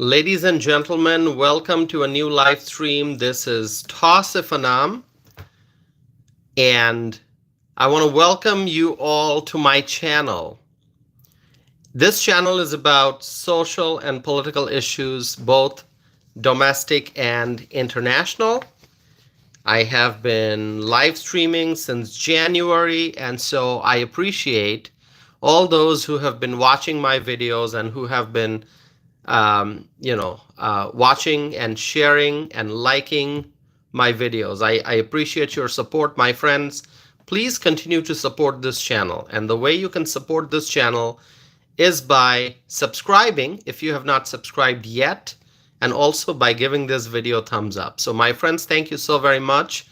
Ladies and gentlemen, welcome to a new live stream. This is Tausif Anam, and I want to welcome you all to my channel. This channel is about social and political issues, both domestic and international. I have been live streaming since January, and so I appreciate all those who have been watching my videos and who have been watching and sharing and liking my videos. I appreciate your support, my friends. Please continue to support this channel. And the way you can support this channel is by subscribing if you have not subscribed yet, and also by giving this video a thumbs up. So my friends, thank you so very much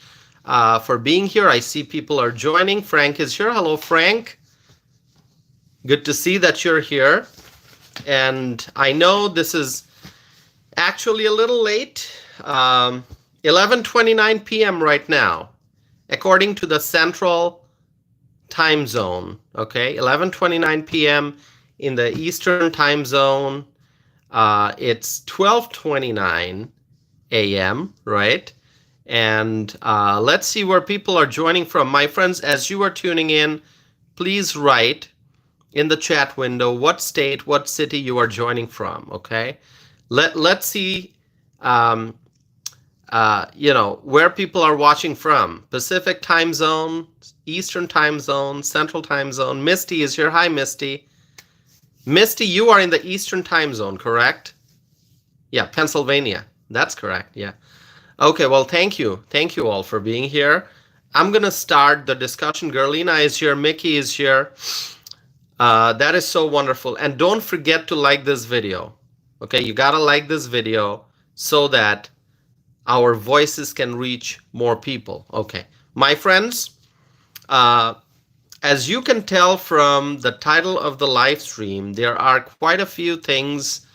for being here. I see people are joining. Frank is here. Hello, Frank. Good to see that you're here. And I know this is actually a little late, 11:29 p.m. right now, according to the Central Time Zone, okay? 11:29 p.m. in the Eastern Time Zone. It's 12:29 a.m., right? And let's see where people are joining from. My friends, as you are tuning in, please write in the chat window what state, what city you are joining from, okay? Let's see, where people are watching from. Pacific Time Zone, Eastern Time Zone, Central Time Zone. Misty is here. Hi, Misty. Misty, you are in the Eastern Time Zone, correct? Yeah, Pennsylvania. That's correct, yeah. Okay, well, thank you. Thank you all for being here. I'm going to start the discussion. Gerlina is here. Mickey is here. That is so wonderful. And don't forget to like this video. Okay, you got to like this video so that our voices can reach more people. Okay, my friends, as you can tell from the title of the live stream, there are quite a few things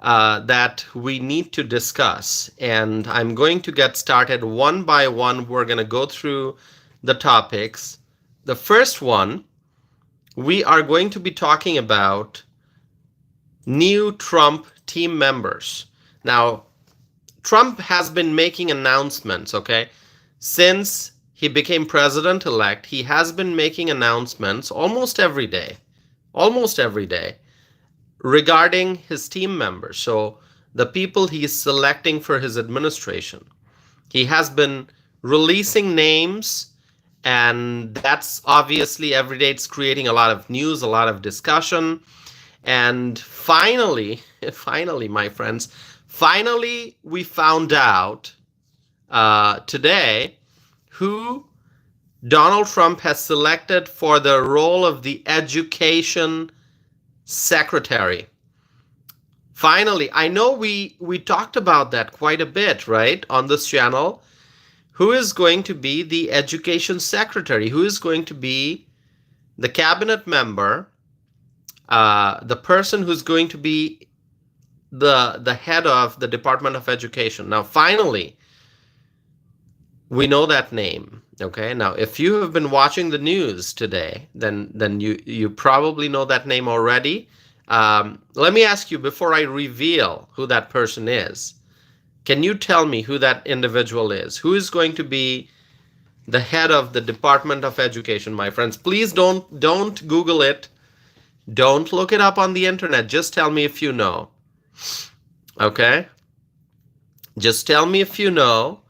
that we need to discuss. And I'm going to get started one by one. We're going to go through the topics. The first one, we are going to be talking about new Trump team members. Now, Trump has been making announcements, okay? Since he became president-elect, he has been making announcements almost every day, regarding his team members. So the people he's selecting for his administration. He has been releasing names, and that's obviously every day it's creating a lot of news, a lot of discussion. And finally, my friends, we found out today who Donald Trump has selected for the role of the education secretary. Finally, I know we talked about that quite a bit, right, on this channel. Who is going to be the education secretary? Who is going to be the cabinet member, the person who's going to be the head of the Department of Education? Now, finally, we know that name. Okay. Now, if you have been watching the news today, then you probably know that name already. Let me ask you, before I reveal who that person is, can you tell me who that individual is? Who is going to be the head of the Department of Education, my friends? Please don't Google it. Don't look it up on the internet. Just tell me if you know. Okay? Just tell me if you know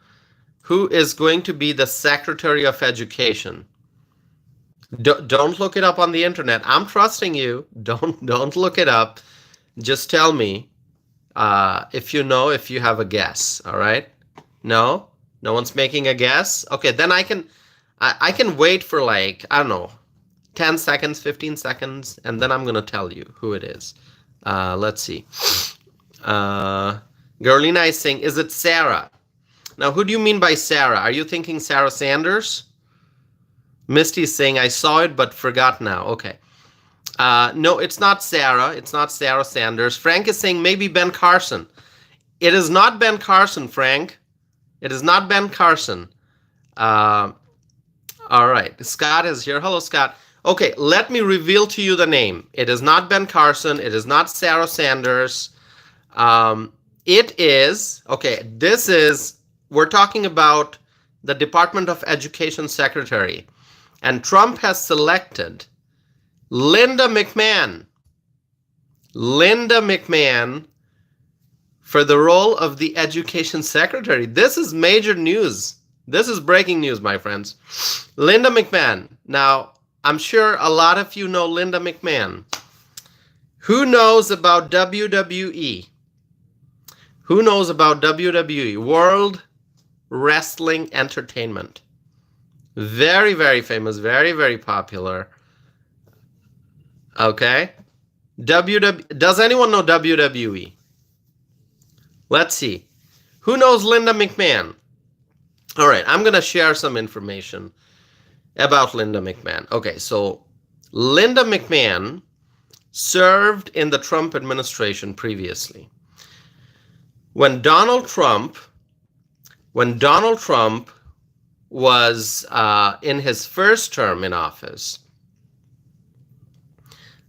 who is going to be the Secretary of Education. Don't look it up on the internet. I'm trusting you. Don't look it up. Just tell me if you know, if you have a guess. All right? No one's making a guess. Okay, then I can wait for, like, I don't know, 10 seconds, 15 seconds, and then I'm gonna tell you who it is. Let's see. Gerlina is saying, is it Sarah? Now, who do you mean by Sarah? Are you thinking Sarah Sanders? Misty is saying, I saw it but forgot now. Okay. No, it's not Sarah. It's not Sarah Sanders. Frank is saying maybe Ben Carson. It is not Ben Carson, Frank. It is not Ben Carson. All right. Scott is here. Hello, Scott. Okay, let me reveal to you the name. It is not Ben Carson. It is not Sarah Sanders. Um, it is, okay, we're talking about the Department of Education Secretary. And Trump has selected Linda McMahon. Linda McMahon for the role of the Education Secretary. This is major news. This is breaking news, my friends. Linda McMahon. Now, I'm sure a lot of you know Linda McMahon. Who knows about WWE? Who knows about WWE? World Wrestling Entertainment. Very, very famous, very, very popular. Okay. Does anyone know WWE? Let's see. Who knows Linda McMahon? All right, I'm going to share some information about Linda McMahon. Okay, so Linda McMahon served in the Trump administration previously. When Donald Trump was in his first term in office,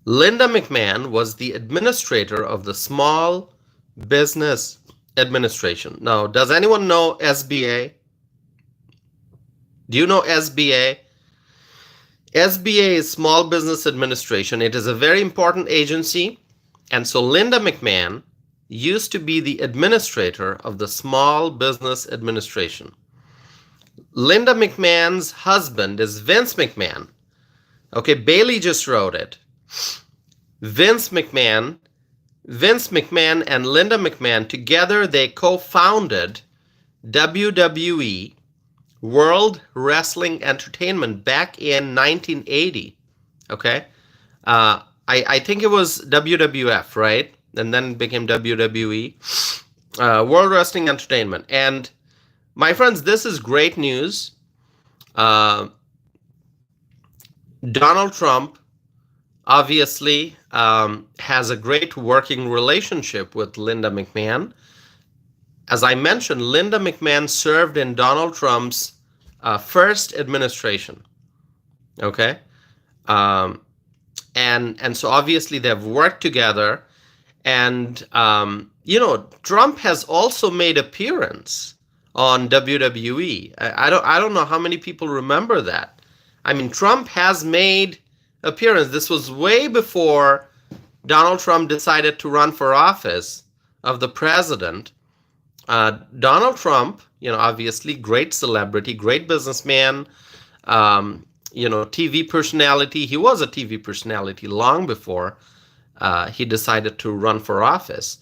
Linda McMahon was the administrator of the Small Business Administration. Now, does anyone know SBA? Do you know SBA? SBA is Small Business Administration. It is a very important agency. And so Linda McMahon used to be the administrator of the Small Business Administration. Linda McMahon's husband is Vince McMahon. Okay, Bailey just wrote it. Vince McMahon and Linda McMahon together, they co-founded WWE, World Wrestling Entertainment, back in 1980. Okay, I think it was WWF, right? And then it became WWE, World Wrestling Entertainment. And my friends, this is great news. Donald Trump obviously has a great working relationship with Linda McMahon. As I mentioned, Linda McMahon served in Donald Trump's first administration. Okay, and so obviously they've worked together, and Trump has also made appearance on WWE. I don't know how many people remember that. I mean, Trump has made appearance. This was way before Donald Trump decided to run for office of the president. Donald Trump, obviously great celebrity, great businessman, TV personality. He was a TV personality long before he decided to run for office.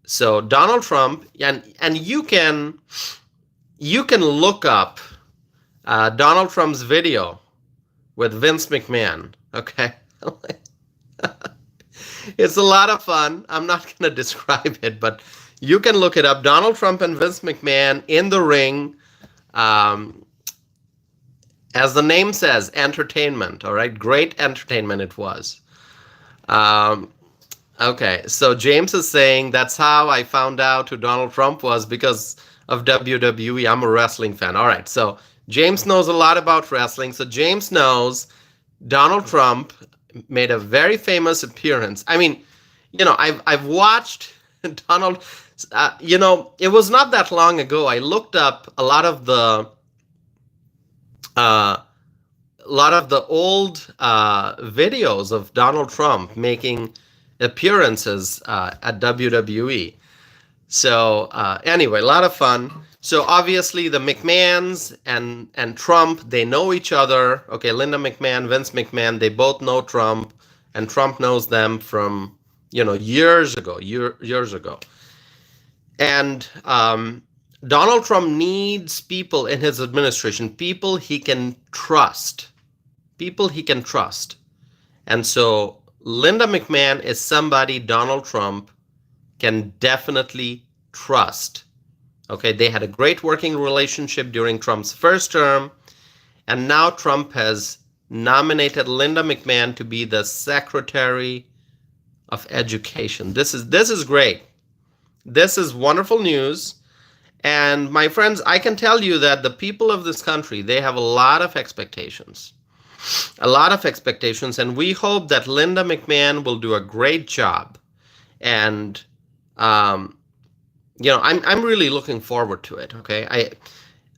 So Donald Trump, and you can look up Donald Trump's video with Vince McMahon. Okay. It's a lot of fun. I'm not going to describe it, but you can look it up. Donald Trump and Vince McMahon in the ring. As the name says, entertainment. All right. Great entertainment it was. Okay. So James is saying that's how I found out who Donald Trump was, because of WWE. I'm a wrestling fan. All right. So James knows a lot about wrestling. So James knows Donald Trump made a very famous appearance. I mean, I've watched Donald. It was not that long ago. I looked up a lot of the old videos of Donald Trump making appearances at WWE. So anyway, a lot of fun. So obviously the McMahons and Trump, they know each other. Okay, Linda McMahon, Vince McMahon, they both know Trump, and Trump knows them from years ago. And Donald Trump needs people in his administration, people he can trust. And so Linda McMahon is somebody Donald Trump can definitely trust. Okay, they had a great working relationship during Trump's first term, and now Trump has nominated Linda McMahon to be the Secretary of Education. This is great. This is wonderful news. And my friends, I can tell you that the people of this country, they have a lot of expectations. And we hope that Linda McMahon will do a great job. And Um, I'm really looking forward to it. Okay,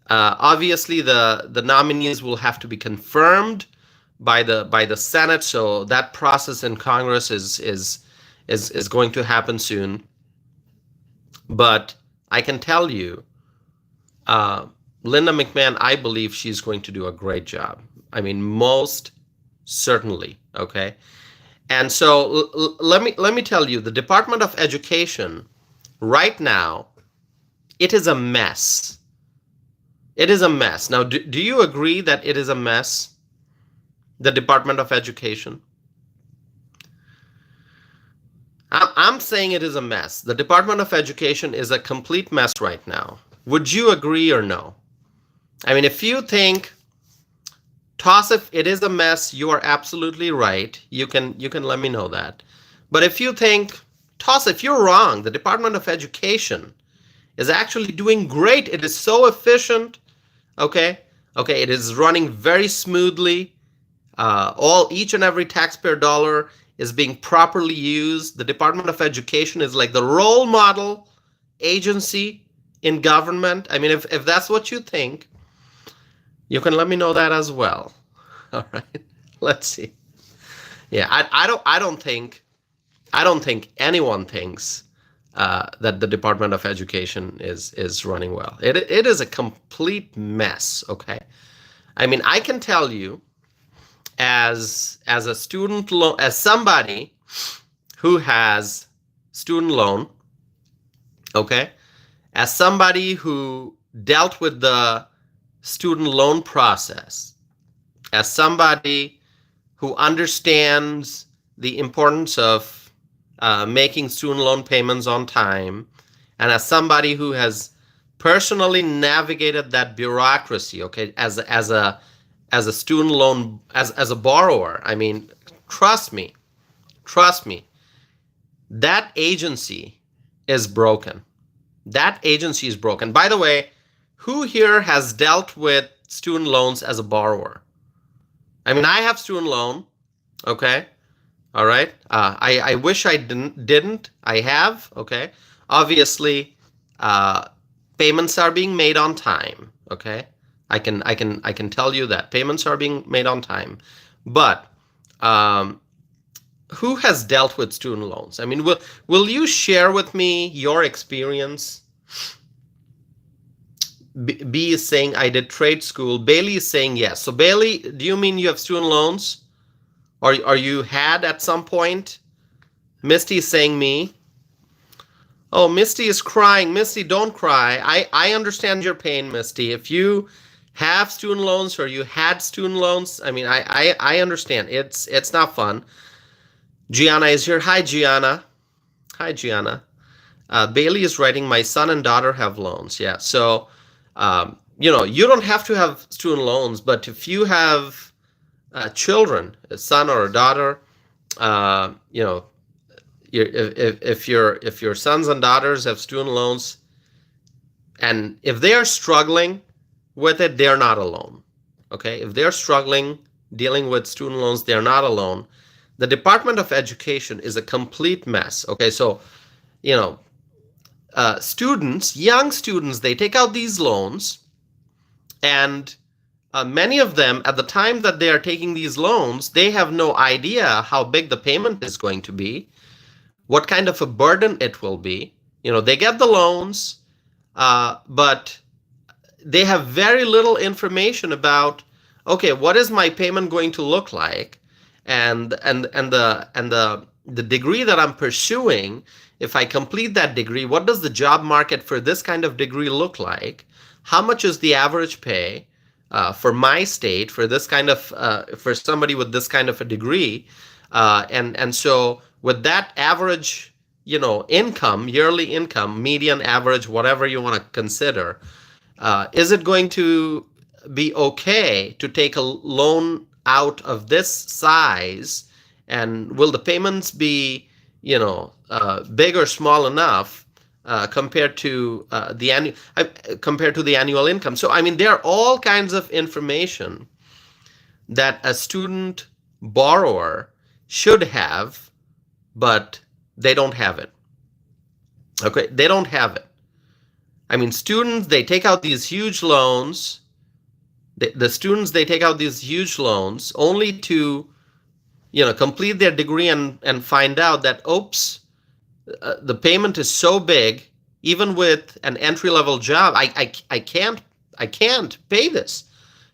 obviously the nominees will have to be confirmed by the Senate, so that process in Congress is going to happen soon. But I can tell you, uh, Linda McMahon, I believe she's going to do a great job. I mean, most certainly. Okay, and so let me tell you, the Department of Education right now, it is a mess. It is a mess. Now, do you agree that it is a mess? The Department of Education. I'm saying it is a mess. The Department of Education is a complete mess right now. Would you agree or no? I mean, if you think, toss, if it is a mess, you are absolutely right. You can let me know that. But if you think, toss, if you're wrong, the Department of Education is actually doing great. It is so efficient. Okay, okay, it is running very smoothly. Each and every taxpayer dollar is being properly used. The Department of Education is like the role model agency in government. I mean, if that's what you think, you can let me know that as well. All right, let's see. Yeah, I don't think anyone thinks that the Department of Education is running well. It is a complete mess. Okay, I mean, I can tell you, as a student loan, as somebody who has student loan, okay, as somebody who dealt with the student loan process, as somebody who understands the importance of making student loan payments on time, and as somebody who has personally navigated that bureaucracy, okay, as a student loan, as a borrower. I mean, trust me, trust me, that agency is broken. That agency is broken. By the way, who here has dealt with student loans as a borrower? I mean, I have student loan. Okay, all right. I wish I didn't. I have. Okay. Obviously, uh, payments are being made on time. Okay. I can tell you that payments are being made on time. But um, who has dealt with student loans? I mean, will you share with me your experience? B is saying I did trade school. Bailey is saying yes. So Bailey, do you mean you have student loans? Or you had at some point? Misty is saying me. Oh, Misty is crying. Misty, don't cry. I understand your pain, Misty. If you have student loans or you had student loans, I mean, I understand. It's not fun. Gianna is here. Hi, Gianna. Hi, Gianna. Bailey is writing, my son and daughter have loans. Yeah. So, you don't have to have student loans, but if you have children, a son or a daughter, uh, you know, if your sons and daughters have student loans, and if they are struggling with it, they're not alone. Okay, if they're struggling dealing with student loans, they're not alone. The Department of Education is a complete mess. Okay, so you know, young students, they take out these loans, and many of them, at the time that they are taking these loans, they have no idea how big the payment is going to be, what kind of a burden it will be. They get the loans, but they have very little information about, okay, what is my payment going to look like, and the degree that I'm pursuing. If I complete that degree, what does the job market for this kind of degree look like? How much is the average pay for my state for this kind of for somebody with this kind of a degree? And so with that average, income, yearly income, median, average, whatever you want to consider, is it going to be okay to take a loan out of this size? And will the payments be, big or small enough compared to the annual income? So, I mean, there are all kinds of information that a student borrower should have, but they don't have it. Okay, they don't have it. I mean, students, they take out these huge loans. The students, they take out these huge loans only to, complete their degree and find out that, oops, the payment is so big, even with an entry-level job, I can't pay this.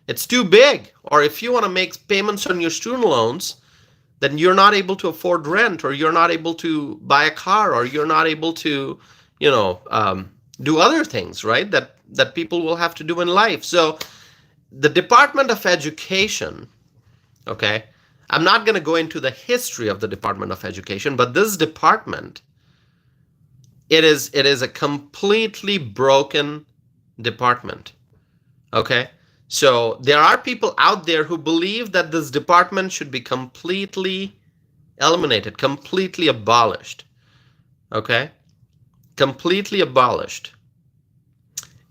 It's too big. Or if you want to make payments on your student loans, then you're not able to afford rent, or you're not able to buy a car, or you're not able to, do other things, right? That people will have to do in life. So the Department of Education, okay, I'm not going to go into the history of the Department of Education, but this department, it is a completely broken department. Okay? So there are people out there who believe that this department should be completely eliminated, completely abolished. Okay? Completely abolished.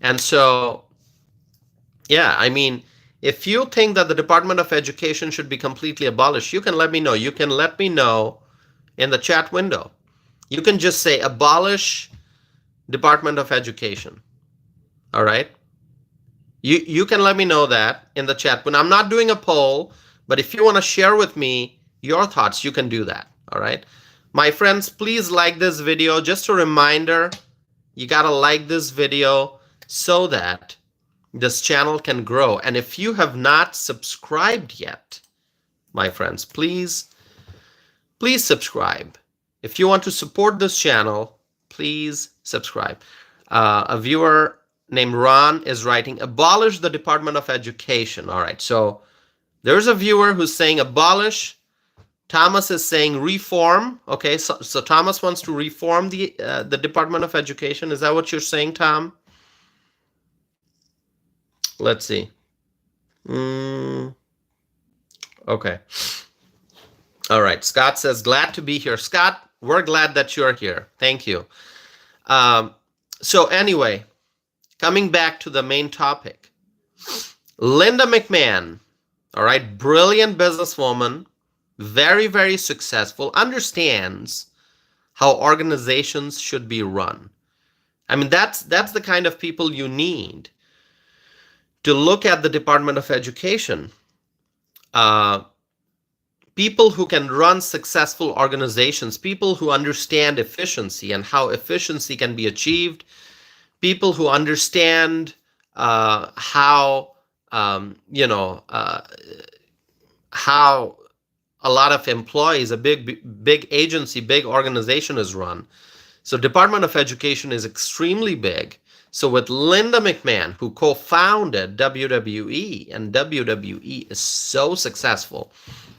And so, yeah, I mean, if you think that the Department of Education should be completely abolished, you can let me know. You can let me know in the chat window. You can just say abolish Department of Education. All right? You can let me know that in the chat. When I'm not doing a poll, but if you want to share with me your thoughts, you can do that. All right? My friends, please like this video. Just a reminder, you got to like this video so that this channel can grow. And if you have not subscribed yet, my friends, please subscribe. If you want to support this channel, please subscribe. A viewer named Ron is writing, abolish the Department of Education. All right, so there's a viewer who's saying abolish. Thomas is saying reform. Okay, so Thomas wants to reform the Department of Education. Is that what you're saying, Tom? Let's see. Okay. All right. Scott says, glad to be here. Scott, we're glad that you're here. Thank you. So anyway, coming back to the main topic. Linda McMahon, all right, brilliant businesswoman, very, very successful, understands how organizations should be run. I mean, that's the kind of people you need to look at the Department of Education. People who can run successful organizations, people who understand efficiency and how efficiency can be achieved, people who understand how a lot of employees, a big agency, big organization is run. So Department of Education is extremely big. So with Linda McMahon, who co-founded WWE, and WWE is so successful.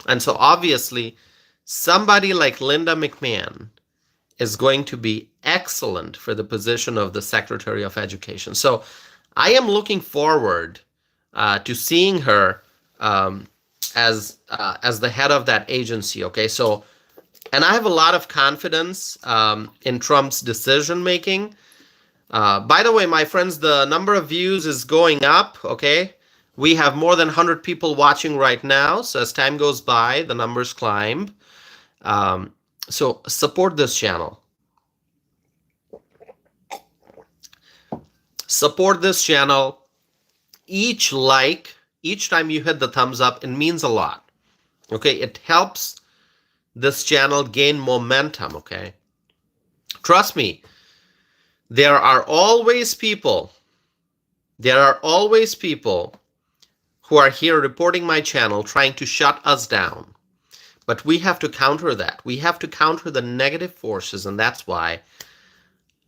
And so obviously, somebody like Linda McMahon is going to be excellent for the position of the Secretary of Education. So I am looking forward to seeing her as the head of that agency. Okay, so, and I have a lot of confidence in Trump's decision making. By the way, my friends, the number of views is going up. Okay, we have more than 100 people watching right now. So as time goes by, the numbers climb. So support this channel. Support this channel. Each like, each time you hit the thumbs up, it means a lot. Okay, it helps this channel gain momentum. Okay, trust me, there are always people who are here reporting my channel trying to shut us down. But we have to counter that. We have to counter the negative forces, and that's why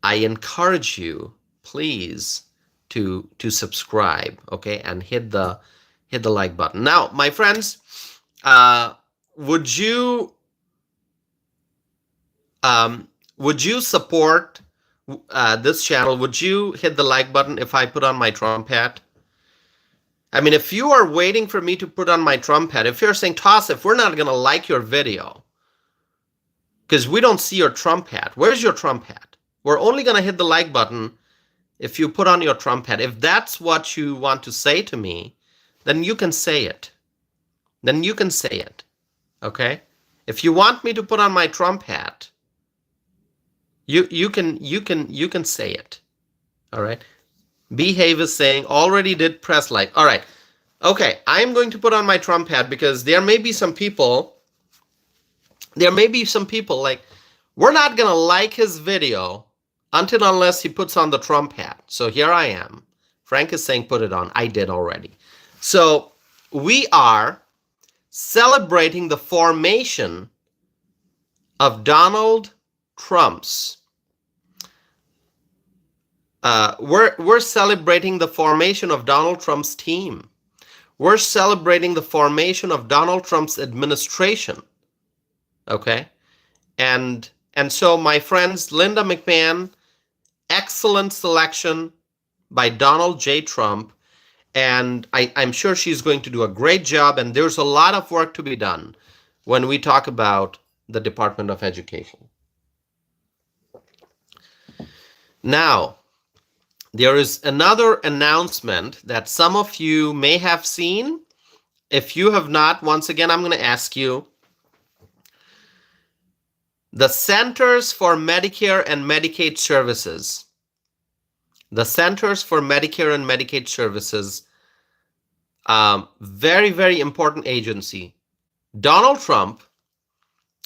I encourage you, please, to subscribe, okay, and hit the like button. Now, my friends, would you support this channel? Would you hit the like button if I put on my Trump hat? I mean, if you are waiting for me to put on my Trump hat, if you're saying, Toss, if we're not going to like your video because we don't see your Trump hat, where's your Trump hat? We're only going to hit the like button if you put on your Trump hat. If that's what you want to say to me, then you can say it. Then you can say it. Okay? If you want me to put on my Trump hat, You can say it. All right. Behave is saying already did press like. All right. Okay, I'm going to put on my Trump hat because there may be some people like we're not going to like his video until unless he puts on the Trump hat. So here I am. Frank is saying put it on. I did already. So we are celebrating the formation of Donald Trump's. We're celebrating the formation of Donald Trump's team. We're celebrating the formation of Donald Trump's administration. Okay, and so my friends, Linda McMahon, excellent selection by Donald J. Trump, and I'm sure she's going to do a great job. And there's a lot of work to be done when we talk about the Department of Education. Now, there is another announcement that some of you may have seen. If you have not, once again, I'm going to ask you. The Centers for Medicare and Medicaid Services. The Centers for Medicare and Medicaid Services, very, very important agency. Donald Trump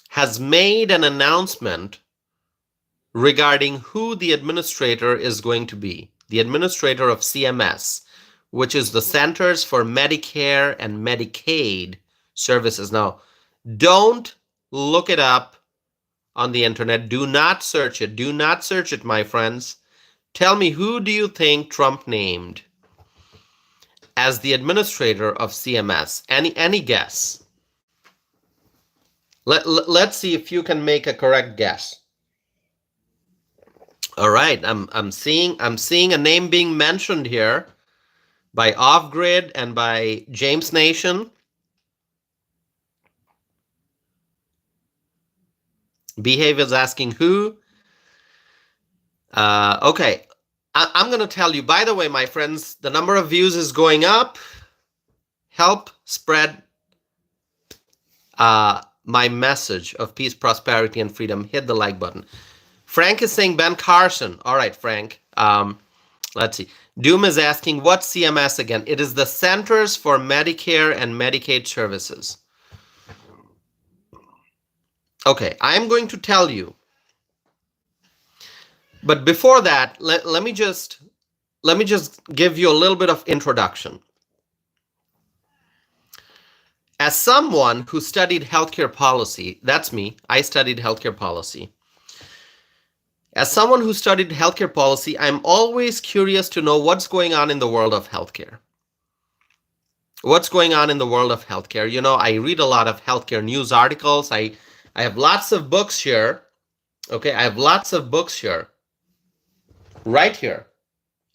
has made an announcement regarding who the administrator is going to be. The administrator of CMS, which is the Centers for Medicare and Medicaid Services. Now, don't look it up on the internet. Do not search it. Do not search it, my friends. Tell me, who do you think Trump named as the administrator of CMS? Any guess? Let's see if you can make a correct guess. All right, I'm seeing a name being mentioned here by Off Grid and by James Nation. Behave is asking who. Okay, I'm going to tell you. By the way, my friends, the number of views is going up. Help spread my message of peace, prosperity, and freedom. Hit the like button. Frank is saying Ben Carson. All right, Frank. Let's see. Doom is asking, what's CMS again? It is the Centers for Medicare and Medicaid Services. Okay, I'm going to tell you. But before that, let me just give you a little bit of introduction. As someone who studied healthcare policy, that's me, I studied healthcare policy. As someone who studied healthcare policy, I'm always curious to know what's going on in the world of healthcare. What's going on in the world of healthcare? You know, I read a lot of healthcare news articles. I have lots of books here. Okay, I have lots of books here. Right here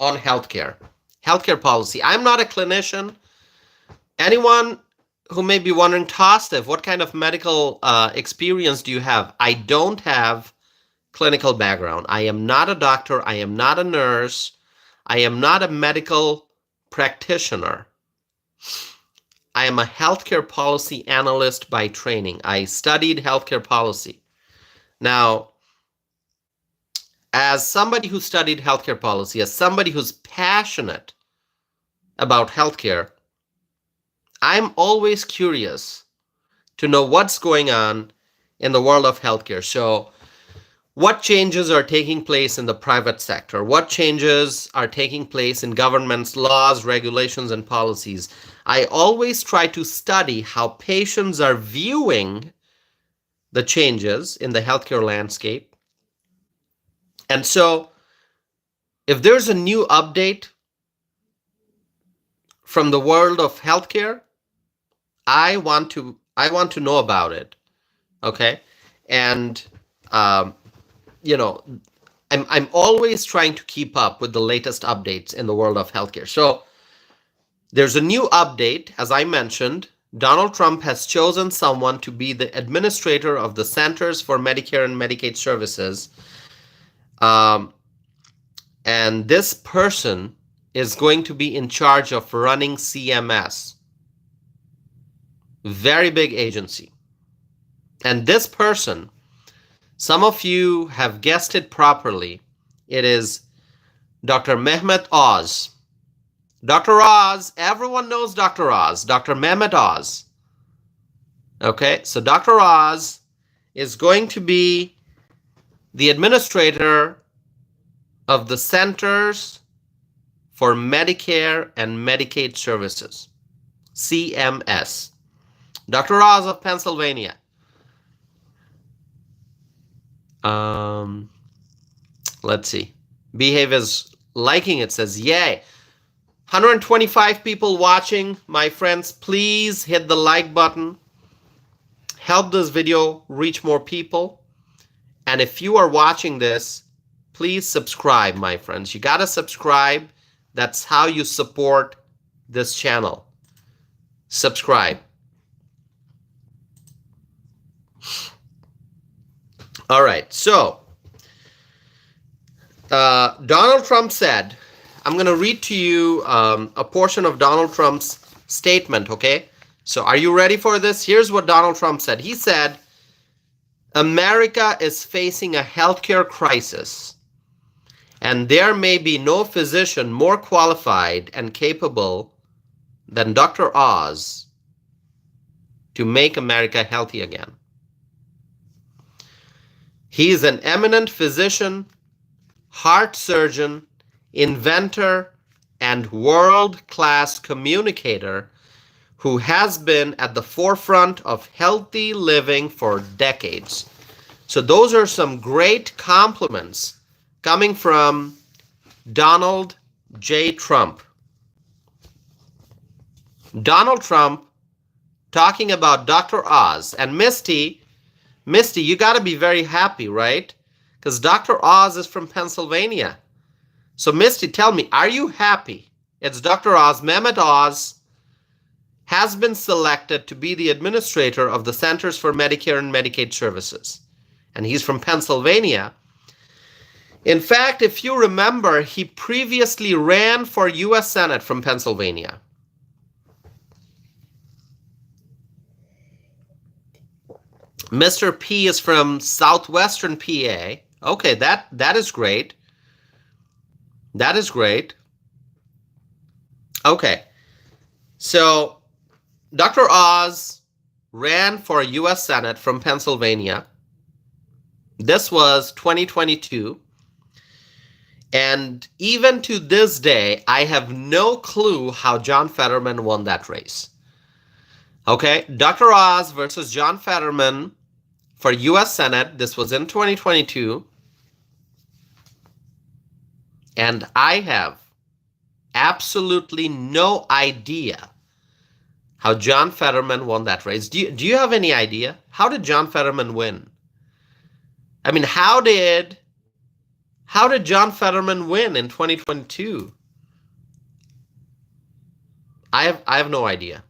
on healthcare policy. I'm not a clinician. Anyone who may be wondering, Tostev, what kind of medical experience do you have? I don't have clinical background. I am not a doctor. I am not a nurse. I am not a medical practitioner. I am a healthcare policy analyst by training. I studied healthcare policy. Now, as somebody who studied healthcare policy, as somebody who's passionate about healthcare, I'm always curious to know what's going on in the world of healthcare. So, what changes are taking place in the private sector? What changes are taking place in government's laws, regulations, and policies? I always try to study how patients are viewing the changes in the healthcare landscape. And so, if there's a new update from the world of healthcare, I want to know about it. Okay, and you know, I'm always trying to keep up with the latest updates in the world of healthcare. So there's a new update, as I mentioned. Donald Trump has chosen someone to be the administrator of the Centers for Medicare and Medicaid Services. And this person is going to be in charge of running CMS. Very big agency. And this person Some of you have guessed it properly. It is Dr. Mehmet Oz. Dr. Oz, everyone knows Dr. Oz, Dr. Mehmet Oz. Okay, so Dr. Oz is going to be the administrator of the Centers for Medicare and Medicaid Services, CMS. Dr. Oz of Pennsylvania. Let's see. Behave is liking it, says, yay. 125 people watching. My friends, please hit the like button. Help this video reach more people. And if you are watching this, please subscribe, my friends. You gotta subscribe. That's how you support this channel. Subscribe. All right, so Donald Trump said, I'm going to read to you a portion of Donald Trump's statement, okay? So are you ready for this? Here's what Donald Trump said. He said, America is facing a healthcare crisis, and there may be no physician more qualified and capable than Dr. Oz to make America healthy again. He is an eminent physician, heart surgeon, inventor, and world-class communicator who has been at the forefront of healthy living for decades. So those are some great compliments coming from Donald J. Trump. Donald Trump talking about Dr. Oz. And Misty, you got to be very happy, right? Because Dr. Oz is from Pennsylvania. So Misty, tell me, are you happy? It's Dr. Oz. Mehmet Oz has been selected to be the administrator of the Centers for Medicare and Medicaid Services. And he's from Pennsylvania. In fact, if you remember, he previously ran for U.S. Senate from Pennsylvania. Mr. P is from southwestern PA. Okay, that is great. That is great. Okay, so Dr. Oz ran for U.S. Senate from Pennsylvania. This was 2022. And even to this day, I have no clue how John Fetterman won that race. Okay, Dr. Oz versus John Fetterman for U.S. Senate. This was in 2022. And I have absolutely no idea how John Fetterman won that race. Do you have any idea? How did John Fetterman win? I mean, how did John Fetterman win in 2022? I have no idea.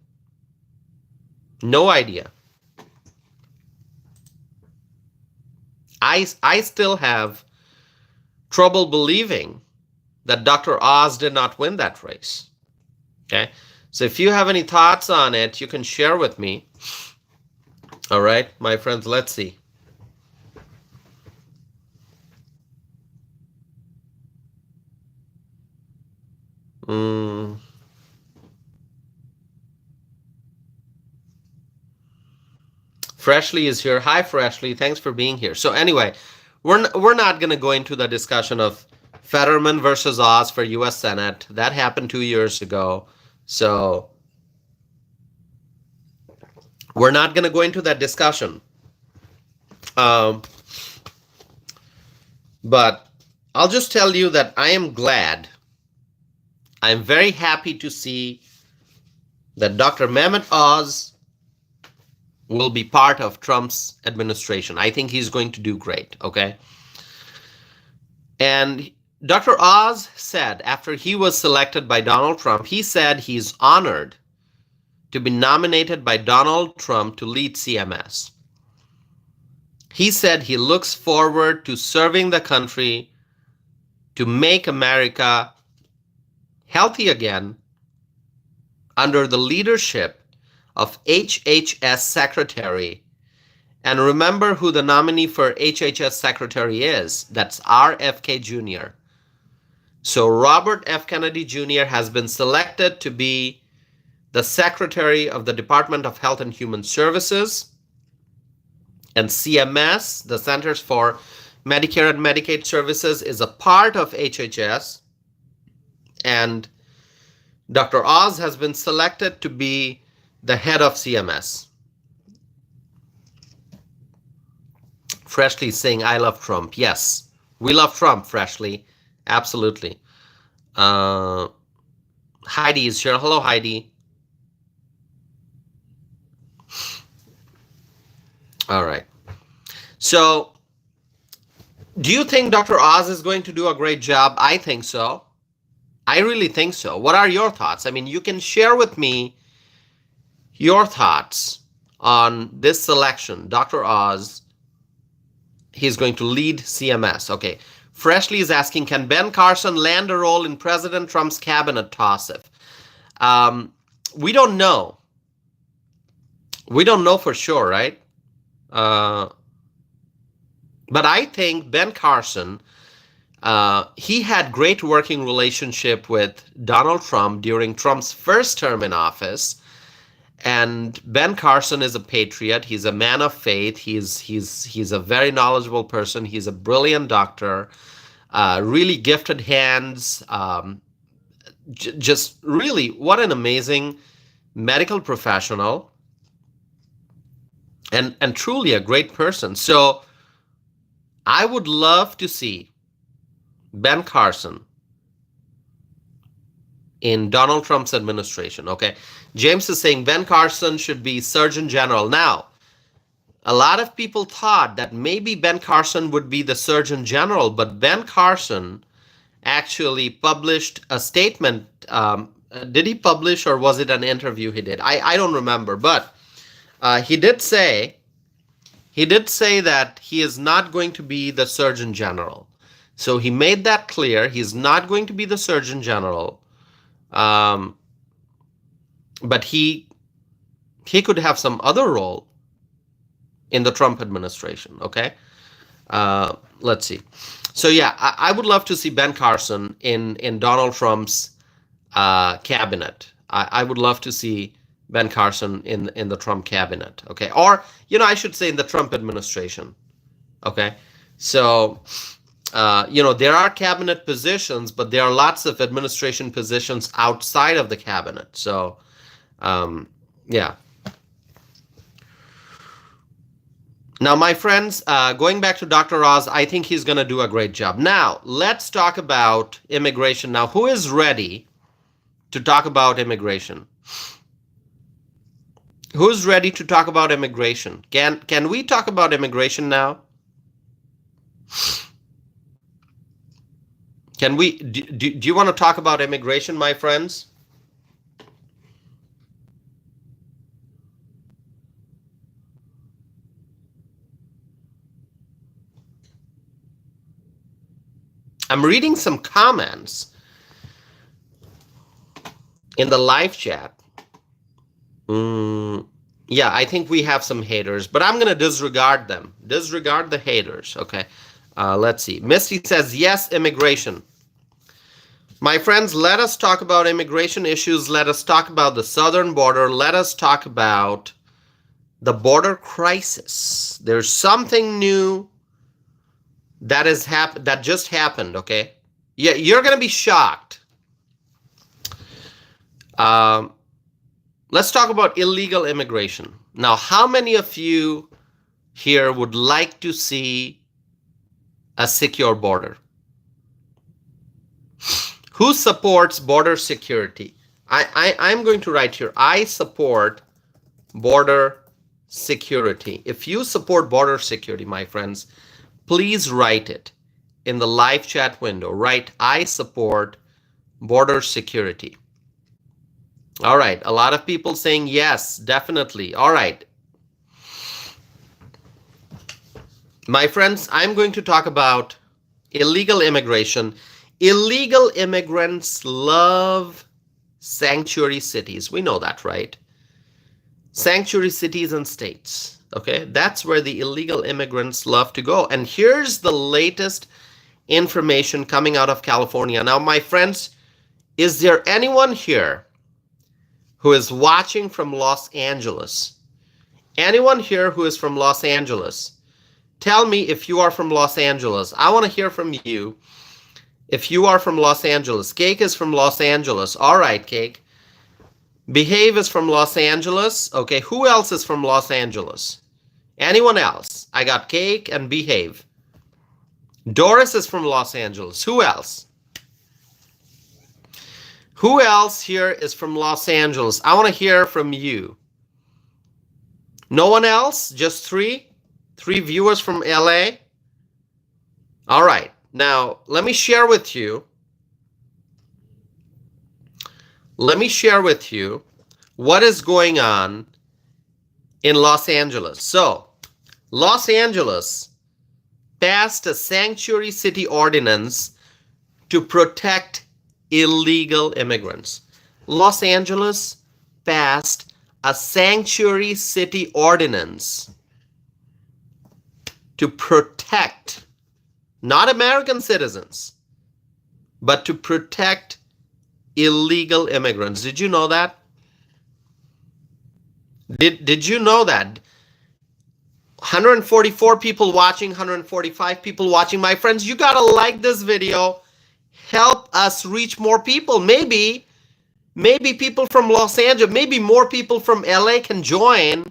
No idea. I still have trouble believing that Dr. Oz did not win that race. Okay? So if you have any thoughts on it, you can share with me. All right, my friends, let's see. Freshly is here. Hi, Freshly. Thanks for being here. So anyway, we're not going to go into the discussion of Fetterman versus Oz for U.S. Senate. That happened 2 years ago. So we're not going to go into that discussion. But I'll just tell you that I am glad. I'm very happy to see that Dr. Mehmet Oz will be part of Trump's administration. I think he's going to do great, okay? And Dr. Oz said, after he was selected by Donald Trump, he said he's honored to be nominated by Donald Trump to lead CMS. He said he looks forward to serving the country to make America healthy again under the leadership of HHS Secretary And remember who the nominee for HHS secretary is. That's RFK Jr. So Robert F. Kennedy Jr. has been selected to be the secretary of the Department of Health and Human Services. And CMS, the Centers for Medicare and Medicaid Services, is a part of HHS. And Dr. Oz has been selected to be the head of CMS. Freshly saying, I love Trump. Yes, we love Trump, Freshly. Absolutely. Heidi is here. Hello, Heidi. All right. So, do you think Dr. Oz is going to do a great job? I think so. I really think so. What are your thoughts? I mean, you can share with me your thoughts on this selection. Dr. Oz, he's going to lead CMS. Okay. Freshly is asking, can Ben Carson land a role in President Trump's cabinet, Tassif? We don't know. We don't know for sure, right? But I think Ben Carson, he had great working relationship with Donald Trump during Trump's first term in office. And Ben Carson is a patriot. He's a man of faith. He's a very knowledgeable person. He's a brilliant doctor, really gifted hands. Just really, what an amazing medical professional, and truly a great person. So I would love to see Ben Carson in Donald Trump's administration. Okay. James is saying Ben Carson should be Surgeon General. Now, a lot of people thought that maybe Ben Carson would be the Surgeon General, but Ben Carson actually published a statement. Did he publish, or was it an interview he did? I don't remember, but he did say that he is not going to be the Surgeon General. So he made that clear. He's not going to be the Surgeon General. But he could have some other role in the Trump administration, okay? Let's see. So yeah, I would love to see Ben Carson in Donald Trump's cabinet. I would love to see Ben Carson in the Trump cabinet, okay? Or, I should say in the Trump administration, okay? So, there are cabinet positions, but there are lots of administration positions outside of the cabinet. So, yeah. Now, my friends, going back to Dr. Oz, I think he's going to do a great job. Now, let's talk about immigration. Now, who is ready to talk about immigration? Who's ready to talk about immigration? Can we talk about immigration now? Can we? Do you want to talk about immigration, my friends? I'm reading some comments in the live chat. Yeah, I think we have some haters, but I'm going to disregard them. Disregard the haters, okay? Let's see. Misty says, yes, immigration. My friends, let us talk about immigration issues. Let us talk about the southern border. Let us talk about the border crisis. There's something new that just happened, okay? Yeah, you're going to be shocked. Let's talk about illegal immigration. Now, how many of you here would like to see a secure border? Who supports border security? I'm going to write here, I support border security. If you support border security, my friends, please write it in the live chat window. Write, I support border security. All right, a lot of people saying yes, definitely. All right. My friends, I'm going to talk about illegal immigration. Illegal immigrants love sanctuary cities. We know that, right? Sanctuary cities and states. Okay, that's where the illegal immigrants love to go. And here's the latest information coming out of California. Now, my friends, is there anyone here who is watching from Los Angeles? Anyone here who is from Los Angeles? Tell me if you are from Los Angeles. I want to hear from you if you are from Los Angeles. Cake is from Los Angeles. All right, Cake. Behave is from Los Angeles. Okay, who else is from Los Angeles? Anyone else? I got Cake and Behave. Doris is from Los Angeles. Who else? Who else here is from Los Angeles? I want to hear from you. No one else? Just three? Three viewers from LA? All right. Now, let me share with you. Let me share with you what is going on in Los Angeles. So, Los Angeles passed a sanctuary city ordinance to protect illegal immigrants. Los Angeles passed a sanctuary city ordinance to protect not American citizens, but to protect illegal immigrants. Did you know that? Did you know that? 144 people watching, 145 people watching. My friends, you gotta like this video. Help us reach more people. Maybe people from Los Angeles, maybe more people from LA can join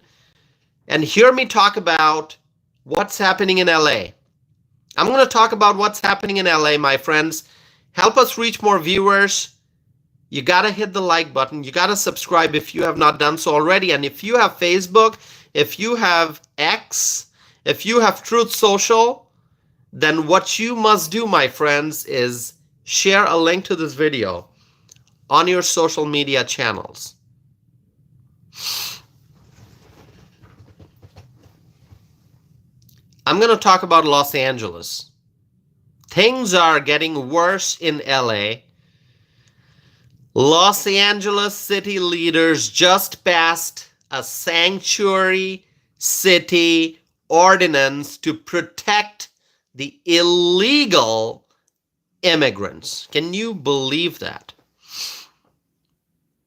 and hear me talk about what's happening in LA. I'm going to talk about what's happening in LA, my friends. Help us reach more viewers. You got to hit the like button. You got to subscribe if you have not done so already. And if you have Facebook, if you have X, if you have Truth Social, then what you must do, my friends, is share a link to this video on your social media channels. I'm going to talk about Los Angeles. Things are getting worse in LA. Los Angeles city leaders just passed a sanctuary city ordinance to protect the illegal immigrants. Can you believe that?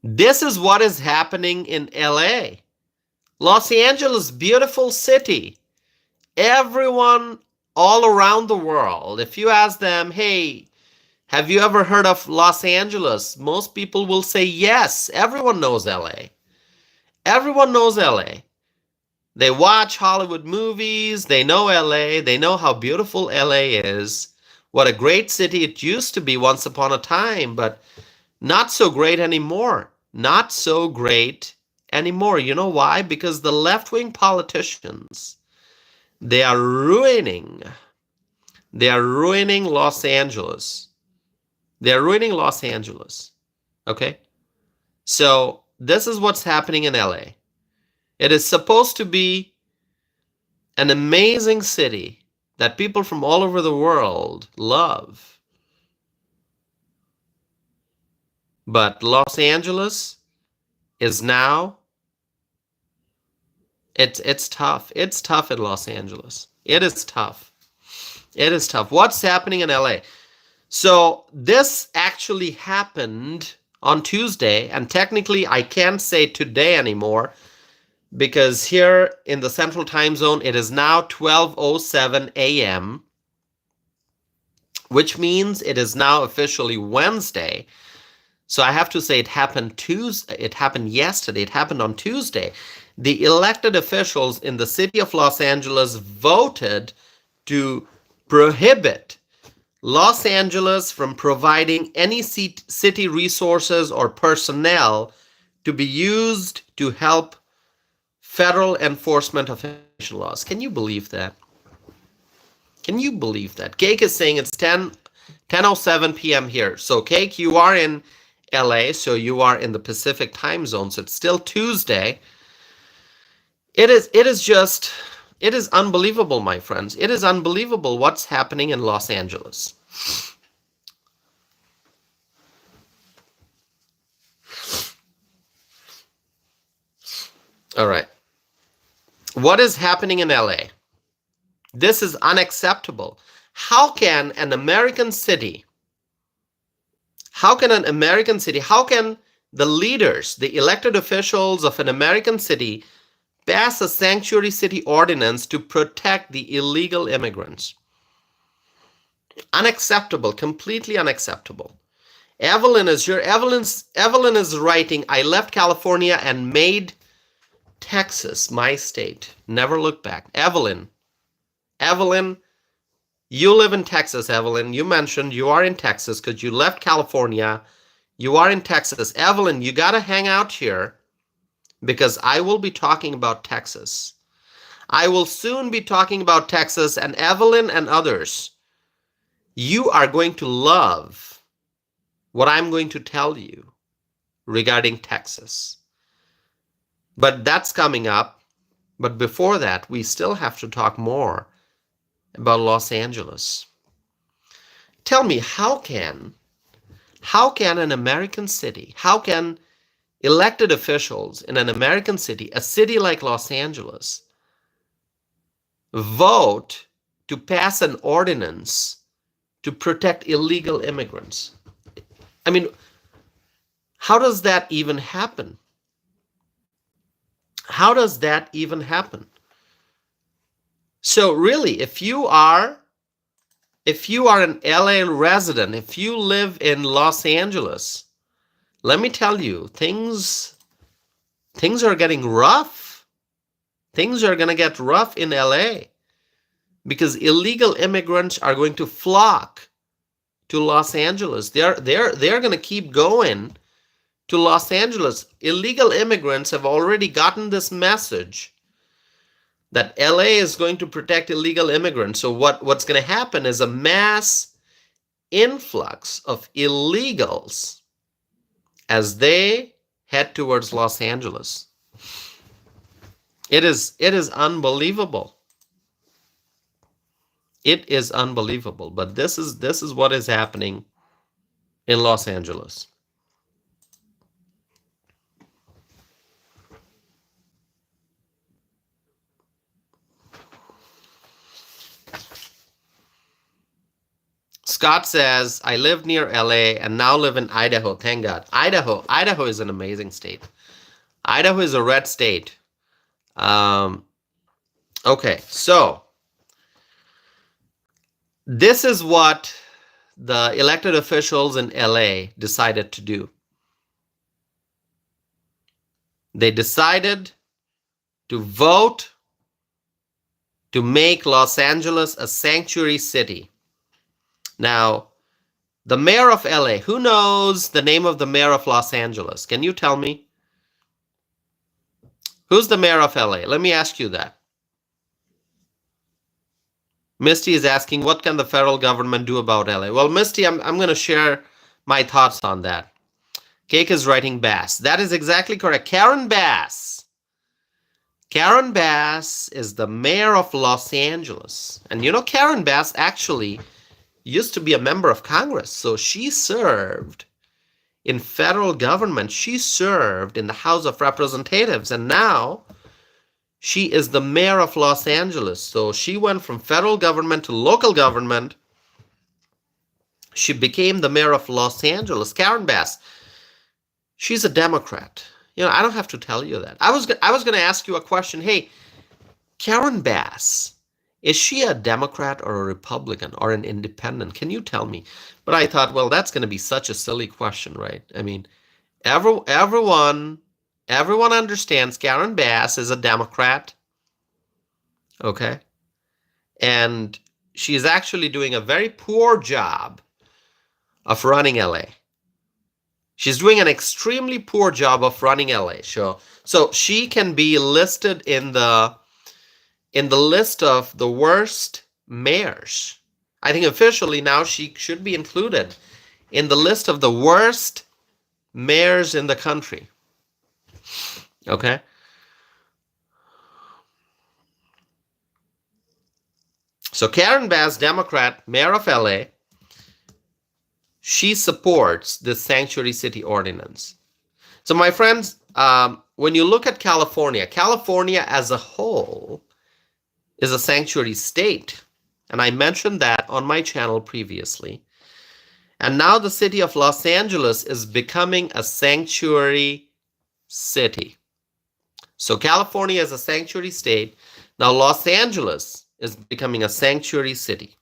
This is what is happening in LA. Los Angeles, beautiful city. Everyone all around the world, if you ask them, hey, have you ever heard of Los Angeles? Most people will say yes. Everyone knows LA. Everyone knows LA. They watch Hollywood movies. They know LA. They know how beautiful LA is. What a great city it used to be once upon a time, but not so great anymore. Not so great anymore. You know why? Because the left-wing politicians, they are ruining Los Angeles. They're ruining Los Angeles. Okay? So this is what's happening in LA. It is supposed to be an amazing city that people from all over the world love. But Los Angeles is now, it's tough. It's tough in Los Angeles. It is tough. It is tough. What's happening in LA? So this actually happened on Tuesday, and technically I can't say today anymore because here in the Central Time Zone it is now 12:07 a.m., which means it is now officially Wednesday. So I have to say it happened Tuesday. It happened yesterday. It happened on Tuesday. The elected officials in the city of Los Angeles voted to prohibit Los Angeles from providing any city resources or personnel to be used to help federal enforcement of immigration laws. Can you believe that? Can you believe that? Cake is saying it's 10:07 p.m. here. So Cake, you are in LA, so you are in the Pacific time zone, so it's still Tuesday. It is unbelievable, my friends. It is unbelievable what's happening in Los Angeles. All right. What is happening in LA? This is unacceptable. How can an American city, how can the leaders, the elected officials of an American city pass a sanctuary city ordinance to protect the illegal immigrants? Unacceptable, completely unacceptable. Evelyn is here. Evelyn is writing, I left California and made Texas my state. Never look back. Evelyn, you live in Texas, Evelyn. You mentioned you are in Texas because you left California. You are in Texas. Evelyn, you got to hang out here because I will be talking about Texas. I will soon be talking about Texas, and Evelyn and others, you are going to love what I'm going to tell you regarding Texas. But that's coming up. But before that, we still have to talk more about Los Angeles. Tell me, how can an American city, how can elected officials in an American city, a city like Los Angeles, vote to pass an ordinance to protect illegal immigrants? I mean, how does that even happen? How does that even happen? So really, if you are an LA resident, if you live in Los Angeles, let me tell you, things are getting rough. Things are going to get rough in LA because illegal immigrants are going to flock to Los Angeles. They're going to keep going to Los Angeles. Illegal immigrants have already gotten this message that LA is going to protect illegal immigrants. So what's going to happen is a mass influx of illegals as they head towards Los Angeles. It is unbelievable. It is unbelievable. But this is what is happening in Los Angeles. Scott says, I live near LA and now live in Idaho. Thank God. Idaho is an amazing state. Idaho is a red state. Okay, so this is what the elected officials in LA decided to do. They decided to vote to make Los Angeles a sanctuary city. Now, the mayor of LA, who knows the name of the mayor of Los Angeles? Can you tell me? Who's the mayor of LA? Let me ask you that. Misty is asking, what can the federal government do about LA? Well, Misty, I'm going to share my thoughts on that. Cake is writing Bass. That is exactly correct. Karen Bass. Karen Bass is the mayor of Los Angeles. And you know, Karen Bass actually used to be a member of Congress. So she served in federal government. She served in the House of Representatives. And now she is the mayor of Los Angeles. So she went from federal government to local government. She became the mayor of Los Angeles. Karen Bass. She's a Democrat. You know, I don't have to tell you that. I was going to ask you a question. Hey, Karen Bass, is she a Democrat or a Republican or an independent? Can you tell me? But I thought, well, that's going to be such a silly question, right? I mean, everyone understands Karen Bass is a Democrat, okay? And she's actually doing a very poor job of running LA. She's doing an extremely poor job of running LA. So she can be listed in the list of the worst mayors. I think officially now she should be included in the list of the worst mayors in the country. Okay? So Karen Bass, Democrat, mayor of LA, she supports the sanctuary city ordinance. So my friends, when you look at California, California as a whole is a sanctuary state. And I mentioned that on my channel previously. And now the city of Los Angeles is becoming a sanctuary city. So California is a sanctuary state. Now Los Angeles is becoming a sanctuary city.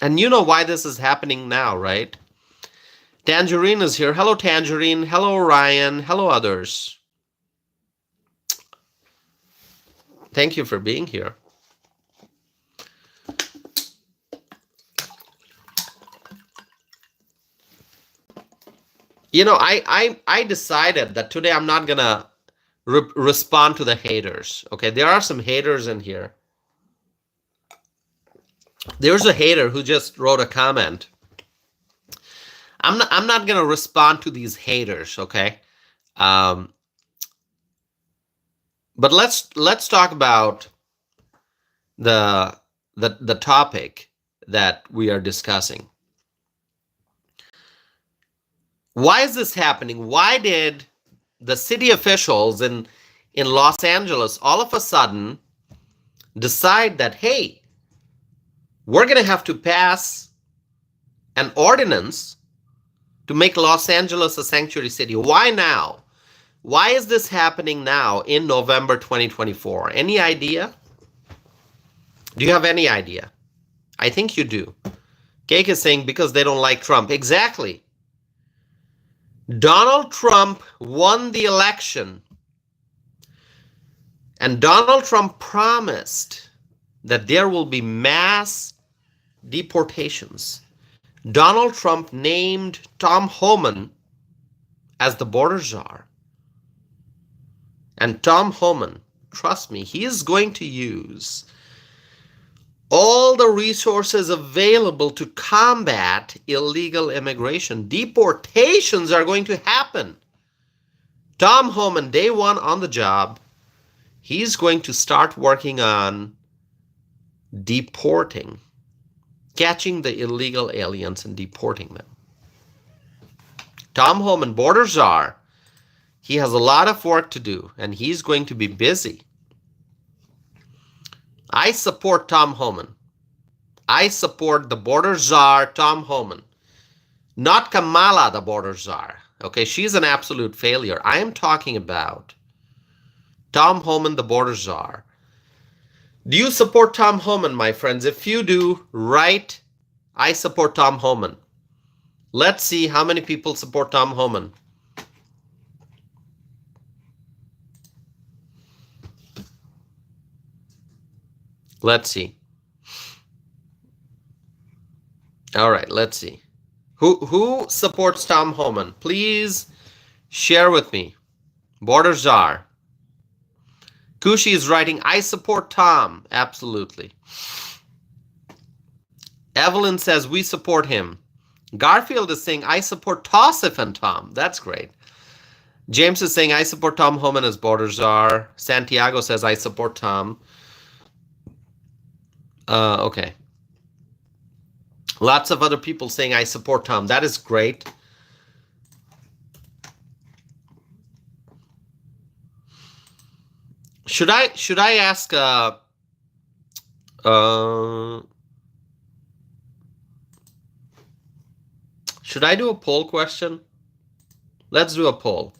And you know why this is happening now, right? Tangerine is here. Hello, Tangerine. Hello, Ryan. Hello, others. Thank you for being here. You know, I decided that today I'm not gonna respond to the haters. Okay, there are some haters in here. There's a hater who just wrote a comment. I'm not gonna respond to these haters. Okay, but let's talk about the topic that we are discussing. Why is this happening? Why did the city officials in Los Angeles all of a sudden decide that, hey, we're going to have to pass an ordinance to make Los Angeles a sanctuary city? Why now? Why is this happening now in November 2024? Any idea? Do you have any idea? I think you do. Cake is saying because they don't like Trump. Exactly. Donald Trump won the election, and Donald Trump promised that there will be mass deportations. Donald Trump named Tom Homan as the border czar. And Tom Homan, trust me, he is going to use all the resources available to combat illegal immigration. Deportations are going to happen. Tom Homan, day one on the job, he's going to start working on deporting, catching the illegal aliens and deporting them. Tom Homan, border czar, he has a lot of work to do, and he's going to be busy. I support Tom Homan. I support the border czar, Tom Homan. Not Kamala, the border czar. Okay, she's an absolute failure. I am talking about Tom Homan, the border czar. Do you support Tom Homan, my friends? If you do, write, I support Tom Homan. Let's see how many people support Tom Homan. Let's see. All right, let's see. Who supports Tom Homan? Please share with me. Border czar. Kushi is writing, I support Tom. Absolutely. Evelyn says, we support him. Garfield is saying, I support Tossif and Tom. That's great. James is saying, I support Tom Homan as border czar. Santiago says, I support Tom. Okay. Lots of other people saying I support Tom. That is great. Should I ask should I do a poll question? Let's do a poll.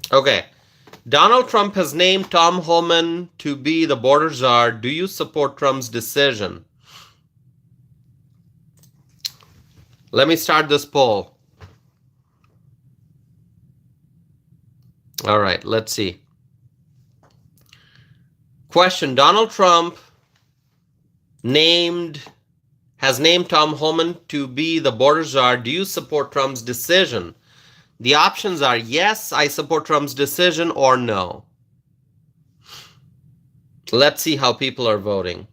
Okay. Donald Trump has named Tom Homan to be the border czar. Do you support Trump's decision? Let me start this poll. All right, let's see. Question: Donald Trump named has named Tom Homan to be the border czar. Do you support Trump's decision? The options are yes, I support Trump's decision, or no. Let's see how people are voting.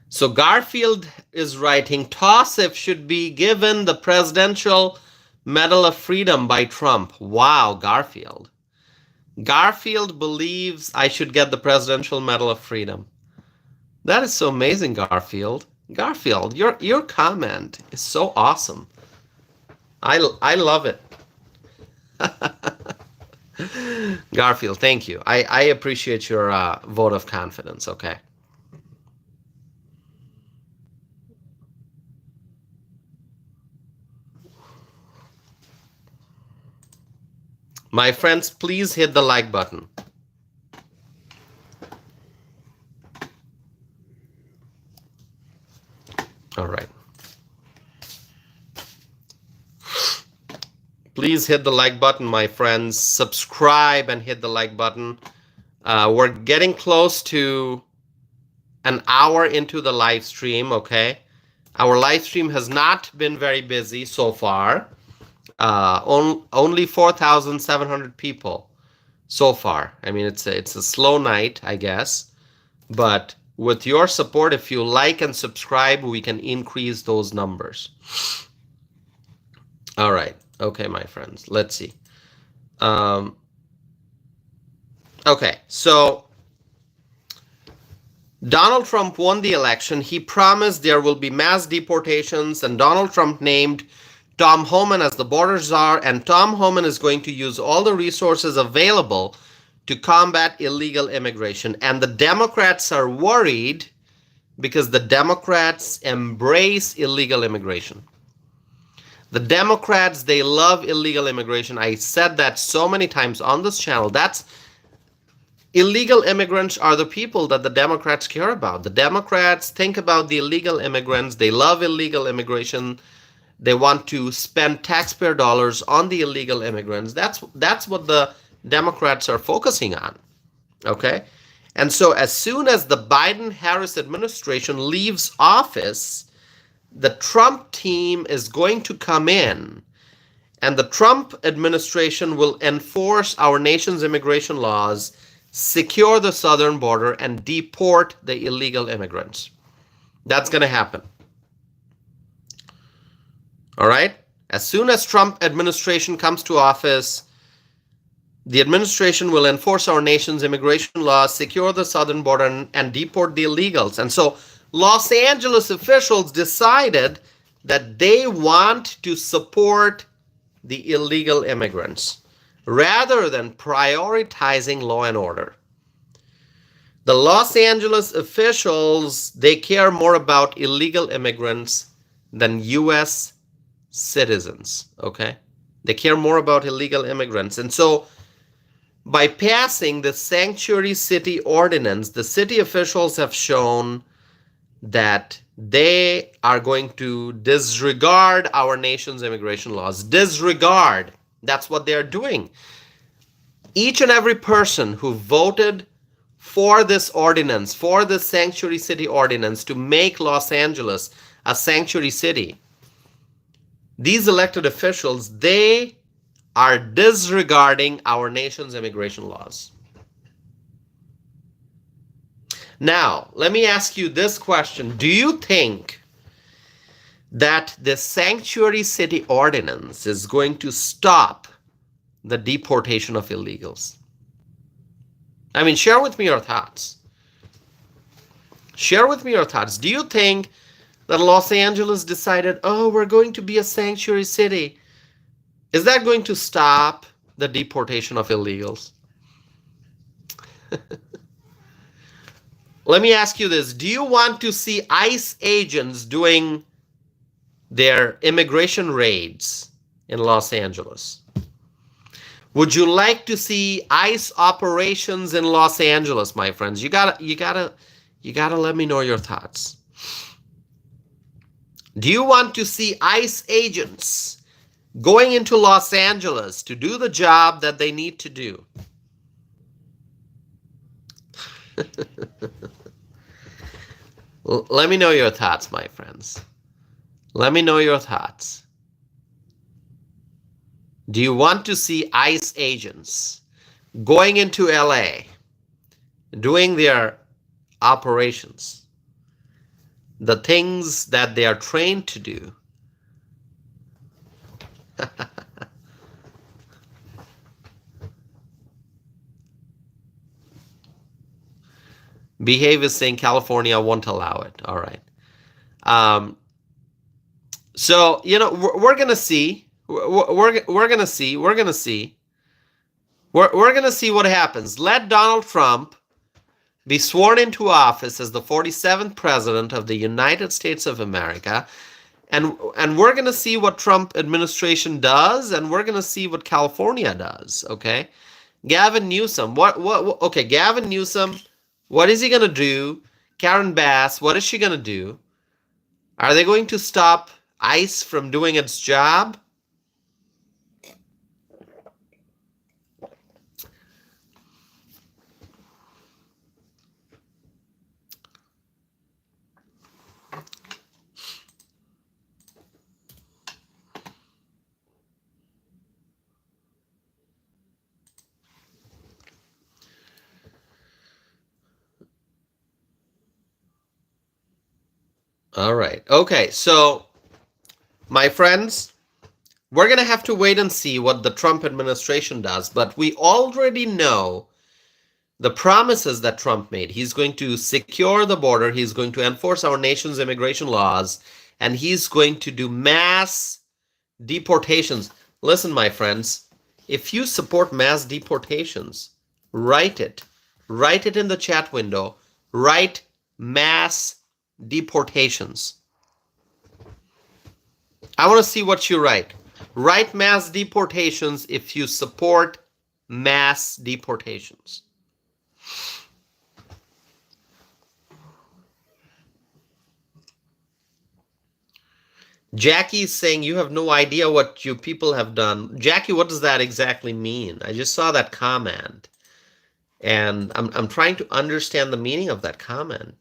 So Garfield is writing, Tausif should be given the Presidential Medal of Freedom by Trump. Wow, Garfield. Garfield believes I should get the Presidential Medal of Freedom. That is so amazing, Garfield. Garfield, your comment is so awesome. I love it. Garfield, thank you. I appreciate your vote of confidence, okay? My friends, please hit the like button. All right. Please hit the like button, my friends. Subscribe and hit the like button. We're getting close to an hour into the live stream, okay? Our live stream has not been very busy so far. Only 4,700 people so far. I mean, it's a slow night, I guess. But with your support, if you like and subscribe, we can increase those numbers. All right. Okay, my friends. Let's see. Okay, so Donald Trump won the election. He promised there will be mass deportations, and Donald Trump named Tom Homan as the border czar, and Tom Homan is going to use all the resources available to combat illegal immigration. And the Democrats are worried because the Democrats embrace illegal immigration. The Democrats, they love illegal immigration. I said that so many times on this channel. Illegal immigrants are the people that the Democrats care about. The Democrats think about the illegal immigrants. They love illegal immigration. They want to spend taxpayer dollars on the illegal immigrants. That's what the Democrats are focusing on. Okay? And so as soon as the Biden-Harris administration leaves office, the Trump team is going to come in, and the Trump administration will enforce our nation's immigration laws, secure the southern border, and deport the illegal immigrants. That's going to happen. All right? As soon as Trump administration comes to office, the administration will enforce our nation's immigration laws, secure the southern border, and deport the illegals. And so Los Angeles officials decided that they want to support the illegal immigrants rather than prioritizing law and order. The Los Angeles officials, they care more about illegal immigrants than U.S. citizens, okay? They care more about illegal immigrants. And so by passing the Sanctuary City Ordinance, the city officials have shown that they are going to disregard our nation's immigration laws. Disregard. That's what they're doing. Each and every person who voted for this ordinance, for the Sanctuary City Ordinance to make Los Angeles a sanctuary city, these elected officials, they are disregarding our nation's immigration laws. Now, let me ask you this question. Do you think that the Sanctuary City Ordinance is going to stop the deportation of illegals? I mean, share with me your thoughts. Share with me your thoughts. Do you think that Los Angeles decided, oh, we're going to be a sanctuary city? Is that going to stop the deportation of illegals? Let me ask you this. Do you want to see ICE agents doing their immigration raids in Los Angeles? Would you like to see ICE operations in Los Angeles, my friends? You gotta let me know your thoughts. Do you want to see ICE agents going into Los Angeles to do the job that they need to do. Let me know your thoughts, my friends. Let me know your thoughts. Do you want to see ICE agents going into LA, doing their operations, the things that they are trained to do? Behave is saying California won't allow it. All right. So, we're going to see. We're going to see. We're going to see. We're going to see what happens. Let Donald Trump be sworn into office as the 47th president of the United States of America. And we're going to see what Trump administration does, and we're going to see what California does, okay? Gavin Newsom, okay, Gavin Newsom, what is he going to do? Karen Bass, what is she going to do? Are they going to stop ICE from doing its job? All right. Okay, so my friends, we're going to have to wait and see what the Trump administration does, but we already know the promises that Trump made. He's going to secure the border, he's going to enforce our nation's immigration laws, and he's going to do mass deportations. Listen, my friends, if you support mass deportations, write it. Write it in the chat window. Write mass deportations. I want to see what you write. Write mass deportations if you support mass deportations. Jackie's saying you have no idea what you people have done. Jackie, what does that exactly mean? I just saw that comment, and I'm trying to understand the meaning of that comment.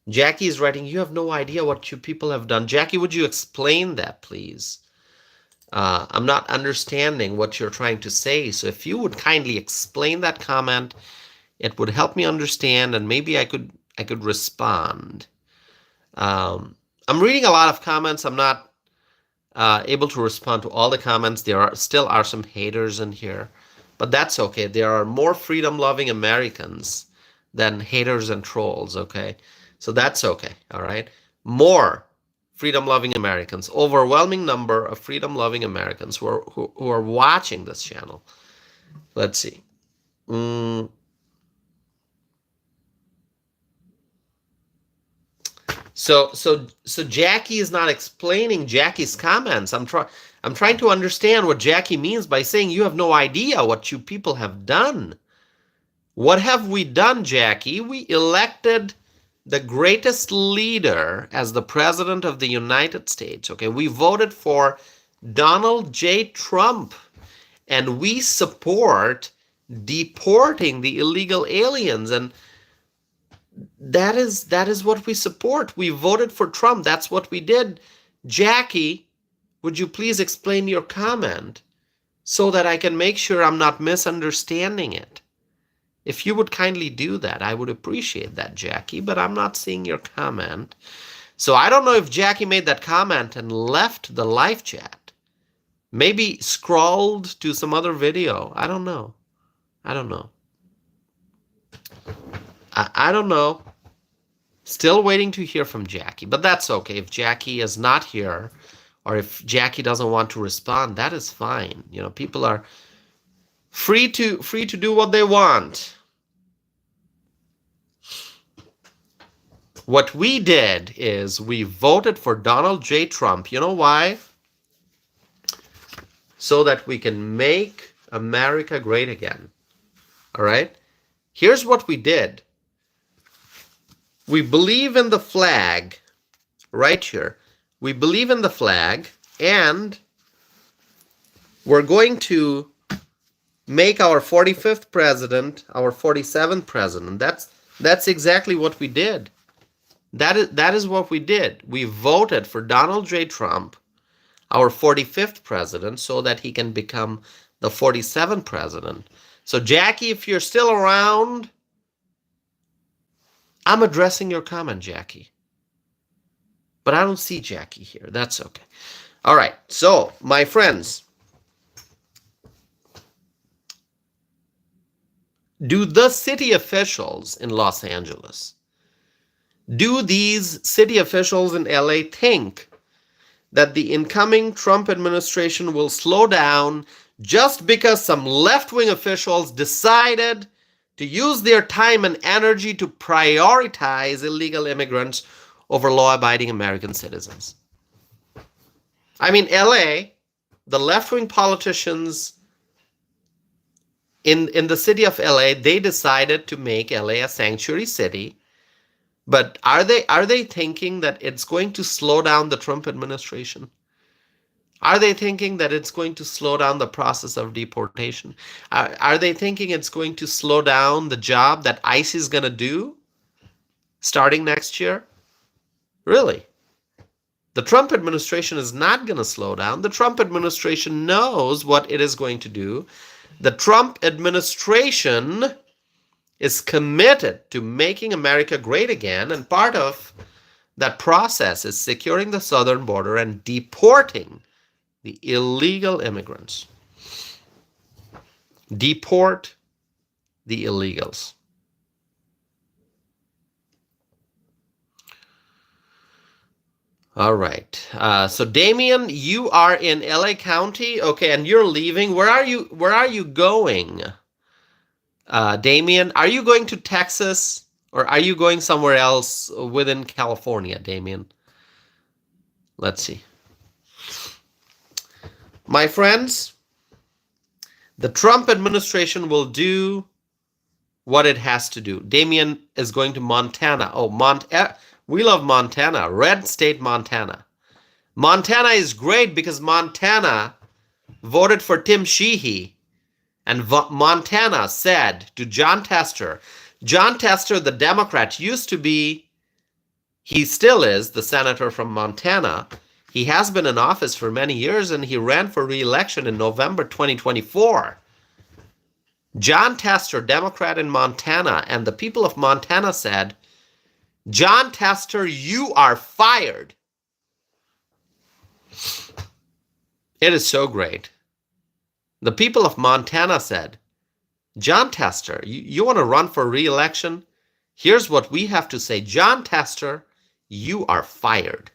Jackie is writing, you have no idea what you people have done. Jackie, would you explain that, please? I'm not understanding what you're trying to say. So if you would kindly explain that comment, it would help me understand, and maybe I could respond. I'm reading a lot of comments. I'm not able to respond to all the comments. There still are some haters in here, but that's okay. There are more freedom-loving Americans than haters and trolls, okay? So that's okay, all right? More freedom-loving Americans, overwhelming number of freedom-loving Americans who are watching this channel. Let's see. So Jackie is not explaining Jackie's comments. I'm trying to understand what Jackie means by saying you have no idea what you people have done. What have we done, Jackie? We elected the greatest leader as the president of the United States. Okay, we voted for Donald J. Trump, and we support deporting the illegal aliens, and that is what we support. We voted for Trump. That's what we did. Jackie, would you please explain your comment so that I can make sure I'm not misunderstanding it? If you would kindly do that, I would appreciate that, Jackie, but I'm not seeing your comment. So I don't know if Jackie made that comment and left the live chat. Maybe scrolled to some other video. I don't know. I don't know. I don't know. Still waiting to hear from Jackie, but that's okay. If Jackie is not here, or if Jackie doesn't want to respond, that is fine. You know, people are free to do what they want. What we did is we voted for Donald J. Trump. You know why? So that we can make America great again. All right? Here's what we did. We believe in the flag right here. We believe in the flag, and We're going to make our 45th president our 47th president. That's exactly what we did. That is what we did. We voted for Donald J. Trump, our 45th president, so that he can become the 47th president. So Jackie, if you're still around, I'm addressing your comment, Jackie. But I don't see Jackie here. That's okay. All right. So, my friends, do the city officials in Los Angeles, do these city officials in LA think that the incoming Trump administration will slow down just because some left-wing officials decided to use their time and energy to prioritize illegal immigrants over law-abiding American citizens? I mean, LA, the left-wing politicians in the city of LA, they decided to make LA a sanctuary city. But are they thinking that it's going to slow down the Trump administration? Are they thinking that it's going to slow down the process of deportation? Are they thinking it's going to slow down the job that ICE is going to do starting next year? Really? The Trump administration is not going to slow down. The Trump administration knows what it is going to do. The Trump administration is committed to making America great again, and part of that process is securing the southern border and deporting the illegal immigrants. Deport the illegals. All right. So Damien, you are in LA County. Okay, and you're leaving. Where are you going? Damien, are you going to Texas or are you going somewhere else within California, Damien? Let's see. My friends, the Trump administration will do what it has to do. Damien is going to Montana. Oh, we love Montana, red state Montana. Montana is great because Montana voted for Tim Sheehy. And Montana said to John Tester, the Democrat, used to be, he still is, the senator from Montana. He has been in office for many years, and he ran for re-election in November 2024. John Tester, Democrat in Montana, and the people of Montana said, John Tester, you are fired. It is so great. The people of Montana said, John Tester, you want to run for re-election? Here's what we have to say. John Tester, you are fired.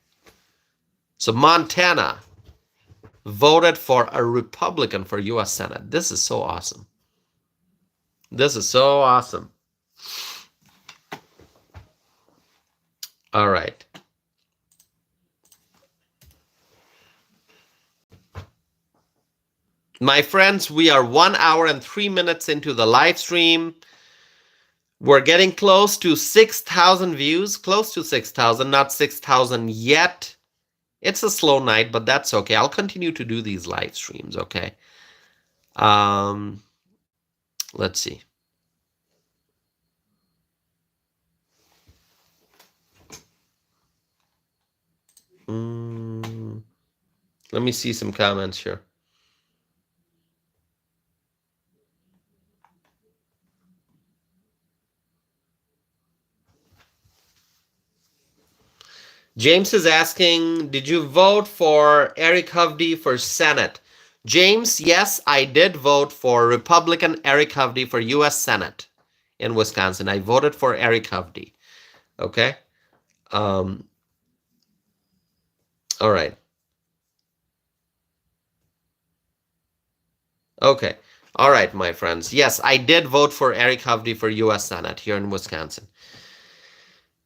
So Montana voted for a Republican for U.S. Senate. This is so awesome. This is so awesome. All right. My friends, we are 1 hour and 3 minutes into the live stream. We're getting close to 6,000 views, close to 6,000, not 6,000 yet. It's a slow night, but that's okay. I'll continue to do these live streams, okay? Let's see. Let me see some comments here. James is asking, did you vote for Eric Hovde for Senate? James, yes, I did vote for Republican Eric Hovde for U.S. Senate in Wisconsin. I voted for Eric Hovde. Okay? All right. Okay. All right, my friends. Yes, I did vote for Eric Hovde for U.S. Senate here in Wisconsin.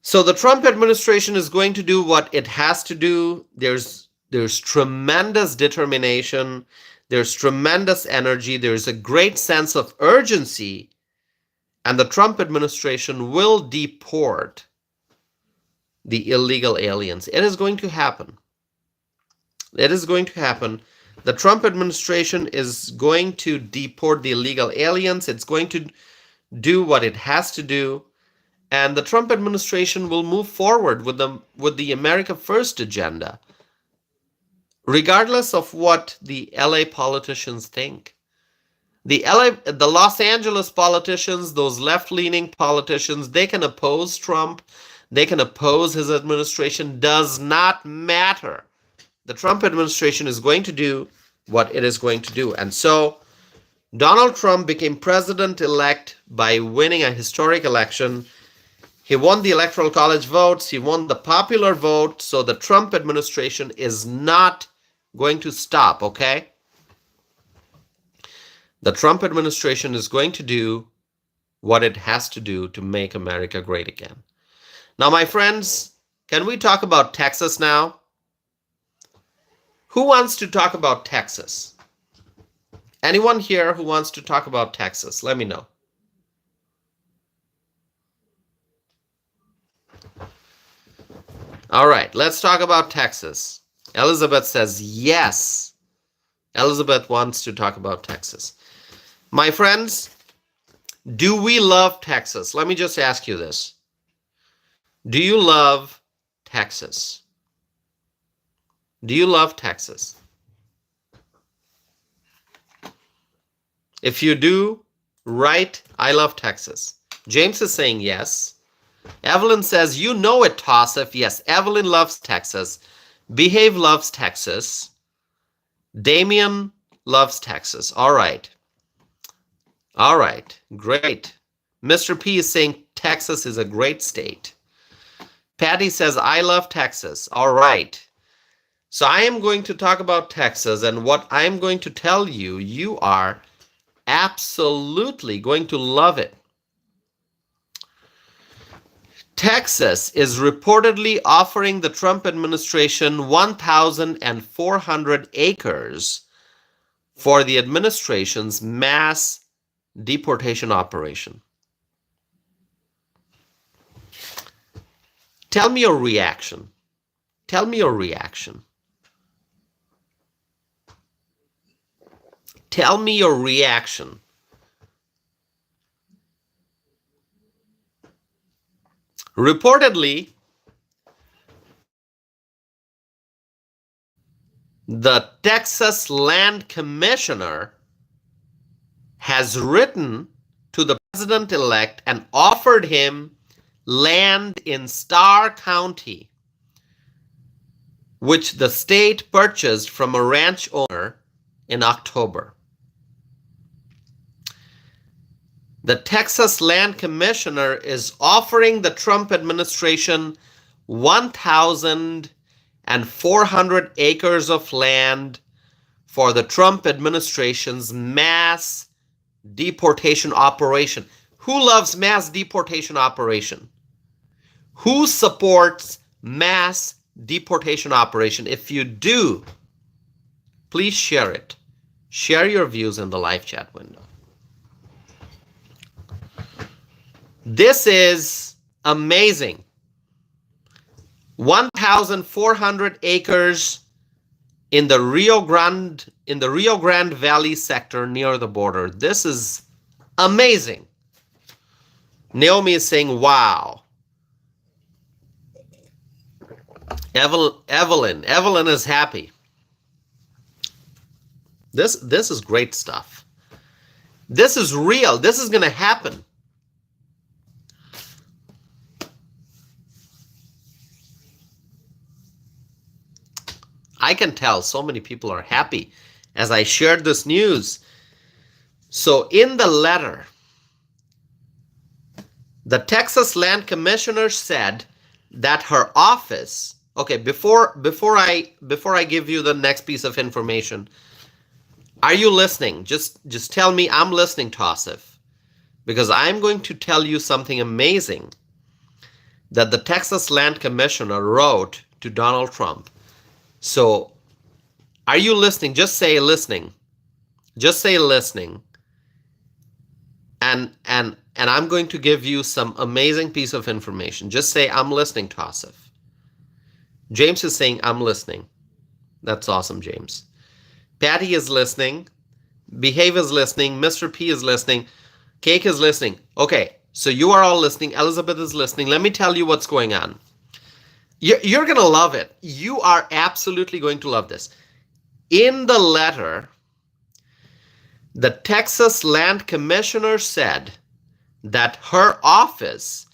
So the Trump administration is going to do what it has to do. There's tremendous determination. There's tremendous energy. There's a great sense of urgency. And the Trump administration will deport the illegal aliens. It is going to happen. It is going to happen. The Trump administration is going to deport the illegal aliens. It's going to do what it has to do. And the Trump administration will move forward with the America First agenda, regardless of what the LA politicians think. The Los Angeles politicians, those left-leaning politicians, they can oppose Trump, they can oppose his administration, does not matter. The Trump administration is going to do what it is going to do. And so Donald Trump became president-elect by winning a historic election. He won the Electoral College votes, he won the popular vote, so the Trump administration is not going to stop, okay? The Trump administration is going to do what it has to do to make America great again. Now, my friends, can we talk about Texas now? Who wants to talk about Texas? Anyone here who wants to talk about Texas? Let me know. All right, let's talk about Texas. Elizabeth says yes. Elizabeth wants to talk about Texas. My friends, do we love Texas? Let me just ask you this. Do you love Texas? Do you love Texas? If you do, write, I love Texas. James is saying yes. Evelyn says, you know it, Tosif. Yes, Evelyn loves Texas. Behave loves Texas. Damien loves Texas. All right. All right. Great. Mr. P is saying Texas is a great state. Patty says, I love Texas. All right. So I am going to talk about Texas, and what I am going to tell you, you are absolutely going to love it. Texas is reportedly offering the Trump administration 1,400 acres for the administration's mass deportation operation. Tell me your reaction. Tell me your reaction. Tell me your reaction. Reportedly, the Texas Land Commissioner has written to the president-elect and offered him land in Starr County, which the state purchased from a ranch owner in October. The Texas Land Commissioner is offering the Trump administration 1,400 acres of land for the Trump administration's mass deportation operation. Who loves mass deportation operation? Who supports mass deportation operation? If you do, please share it. Share your views in the live chat window. This is amazing. 1,400 acres in the Rio Grande Valley sector near the border. This is amazing. Naomi is saying, wow. Evelyn is happy. This is great stuff. This is real. This is going to happen. I can tell so many people are happy as I shared this news. So in the letter, the Texas Land Commissioner said that her office, okay, before I give you the next piece of information, are you listening? Just tell me I'm listening, Tosif, because I'm going to tell you something amazing that the Texas Land Commissioner wrote to Donald Trump. So, are you listening? Just say listening. Just say listening. And I'm going to give you some amazing piece of information. Just say, I'm listening, Tosif. James is saying, I'm listening. That's awesome, James. Patty is listening. Behave is listening. Mr. P is listening. Cake is listening. Okay, so you are all listening. Elizabeth is listening. Let me tell you what's going on. You're going to love it. You are absolutely going to love this. In the letter, the Texas Land Commissioner said that her office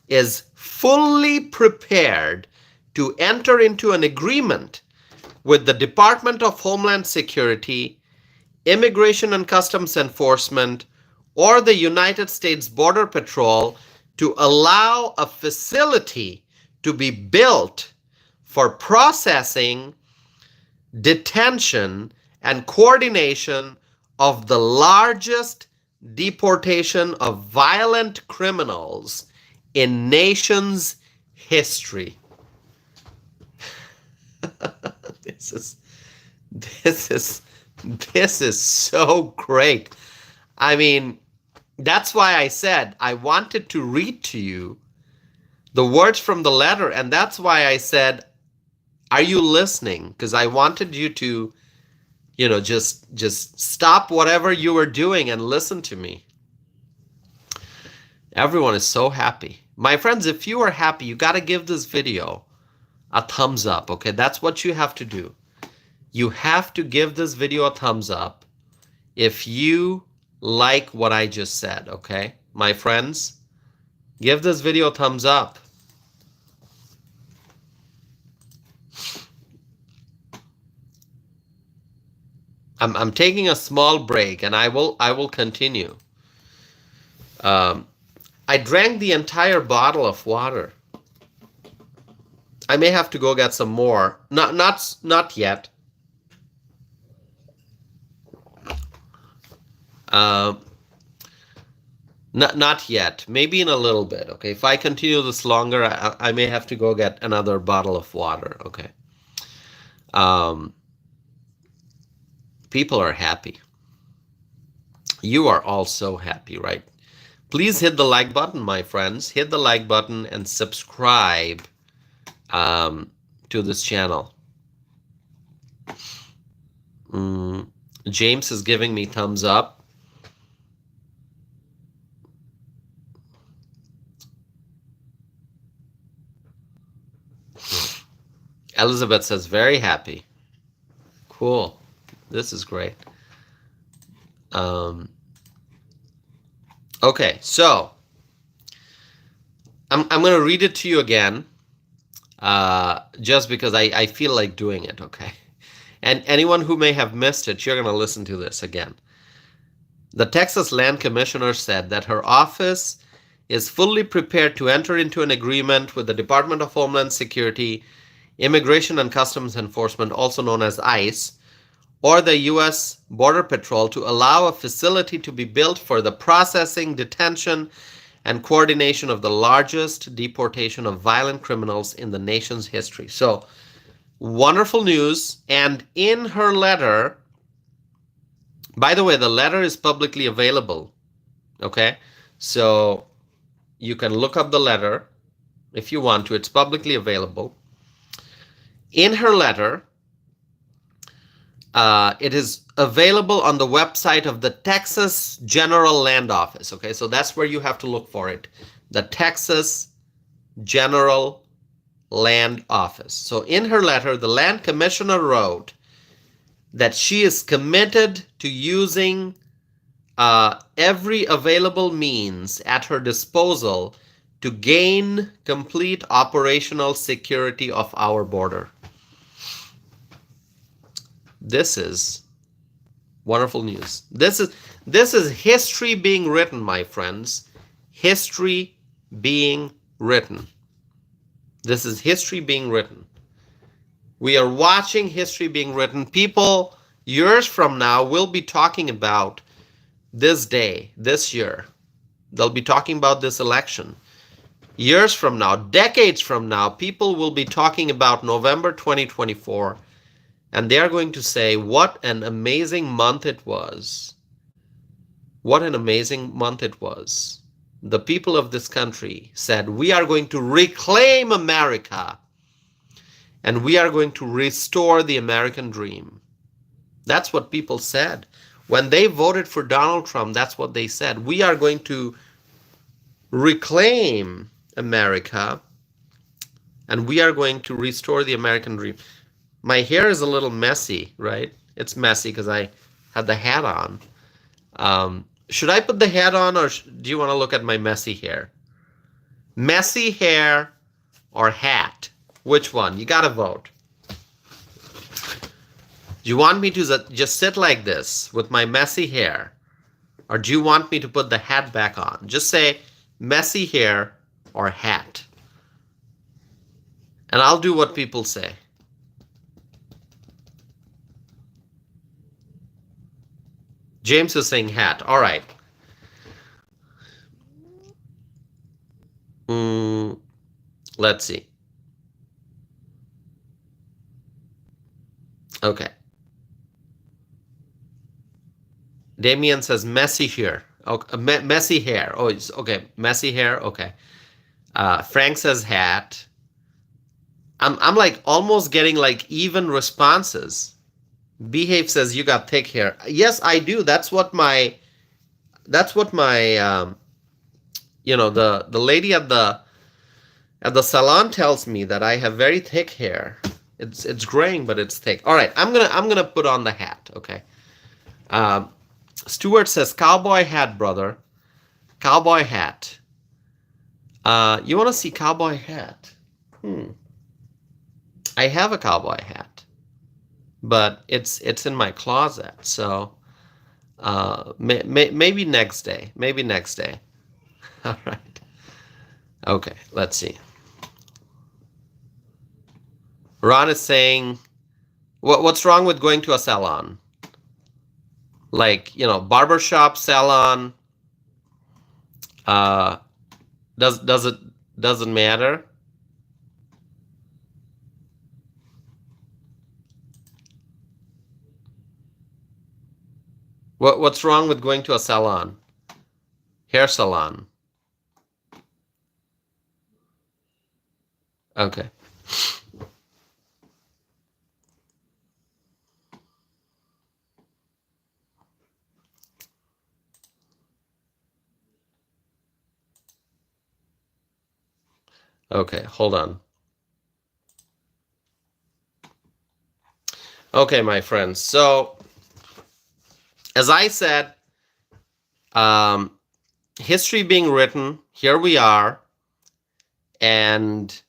is fully prepared to enter into an agreement with the Department of Homeland Security, Immigration and Customs Enforcement, or the United States Border Patrol to allow a facility to be built for processing, detention, and coordination of the largest deportation of violent criminals in nation's history. This is so great. I mean, that's why I said I wanted to read to you the words from the letter, and that's why I said, are you listening? Because I wanted you to, just stop whatever you were doing and listen to me. Everyone is so happy. My friends, if you are happy, you got to give this video a thumbs up, okay? That's what you have to do. You have to give this video a thumbs up if you like what I just said, okay? My friends, give this video a thumbs up. I'm taking a small break, and I will continue. I drank the entire bottle of water. I may have to go get some more. Not yet. Not yet. Maybe in a little bit. Okay. If I continue this longer, I may have to go get another bottle of water. Okay. People are happy. You are all so happy, right? Please hit the like button, my friends. Hit the like button and subscribe to this channel. James is giving me thumbs up. Elizabeth says very happy. Cool. This is great. Okay, so I'm going to read it to you again, just because I feel like doing it, okay? And anyone who may have missed it, you're going to listen to this again. The Texas Land Commissioner said that her office is fully prepared to enter into an agreement with the Department of Homeland Security, Immigration and Customs Enforcement, also known as ICE, or the U.S. Border Patrol to allow a facility to be built for the processing, detention, and coordination of the largest deportation of violent criminals in the nation's history. So, wonderful news. And in her letter, by the way, the letter is publicly available. Okay? So, you can look up the letter if you want to. It's publicly available. In her letter, it is available on the website of the Texas General Land Office. Okay, so that's where you have to look for it. The Texas General Land Office. So in her letter, the Land Commissioner wrote that she is committed to using every available means at her disposal to gain complete operational security of our border. This is wonderful news. This is history being written, my friends. History being written. This is history being written. We are watching history being written. People years from now will be talking about this day, this year. They'll be talking about this election. Years from now, decades from now, people will be talking about November 2024. And they are going to say, what an amazing month it was. What an amazing month it was. The people of this country said, we are going to reclaim America. And we are going to restore the American dream. That's what people said. When they voted for Donald Trump, that's what they said. We are going to reclaim America and we are going to restore the American dream. My hair is a little messy, right? It's messy because I had the hat on. Should I put the hat on or do you want to look at my messy hair? Messy hair or hat? Which one? You got to vote. Do you want me to just sit like this with my messy hair? Or do you want me to put the hat back on? Just say messy hair or hat. And I'll do what people say. James is saying hat. All right. Let's see. Okay. Damien says messy hair. Okay, messy hair. Oh, it's okay. Messy hair. Okay. Frank says hat. I'm like almost getting like even responses. Behave says you got thick hair. Yes, I do. That's what my the lady at the salon tells me, that I have very thick hair. It's graying, but it's thick. All right, I'm gonna put on the hat. Okay. Stuart says cowboy hat, brother. Cowboy hat. You want to see cowboy hat? I have a cowboy hat, but it's in my closet. So maybe next day. Maybe next day. All right. Okay. Let's see. Ron is saying, what's wrong with going to a salon? Like, barbershop, salon. Doesn't matter? What's wrong with going to a salon? Hair salon. Okay. Okay, hold on. Okay, my friends. So, as I said, history being written, here we are, and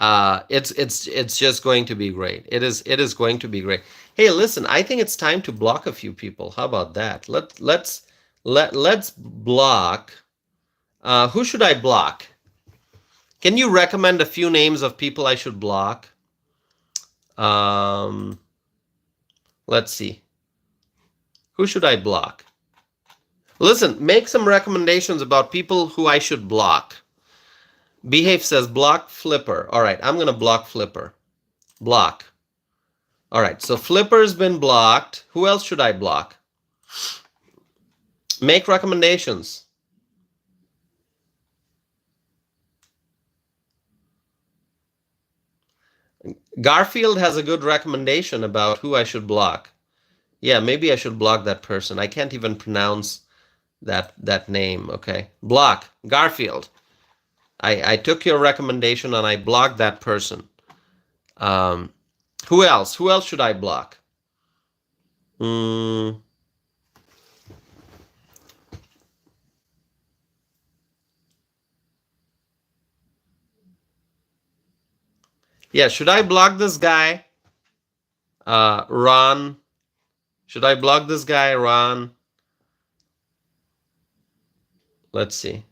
it's just going to be great. It is going to be great. Hey, listen, I think it's time to block a few people. How about that? Let's block. Who should I block? Can you recommend a few names of people I should block? Let's see. Who should I block? Listen, make some recommendations about people who I should block. Behave says block Flipper. All right, I'm going to block Flipper. Block. All right, so Flipper's been blocked. Who else should I block? Make recommendations. Garfield has a good recommendation about who I should block. Yeah, maybe I should block that person. I can't even pronounce that name. Okay, block Garfield. I took your recommendation and I blocked that person. Who else? Who else should I block? Yeah, should I block this guy? Ron. Should I block this guy, Ron? Let's see.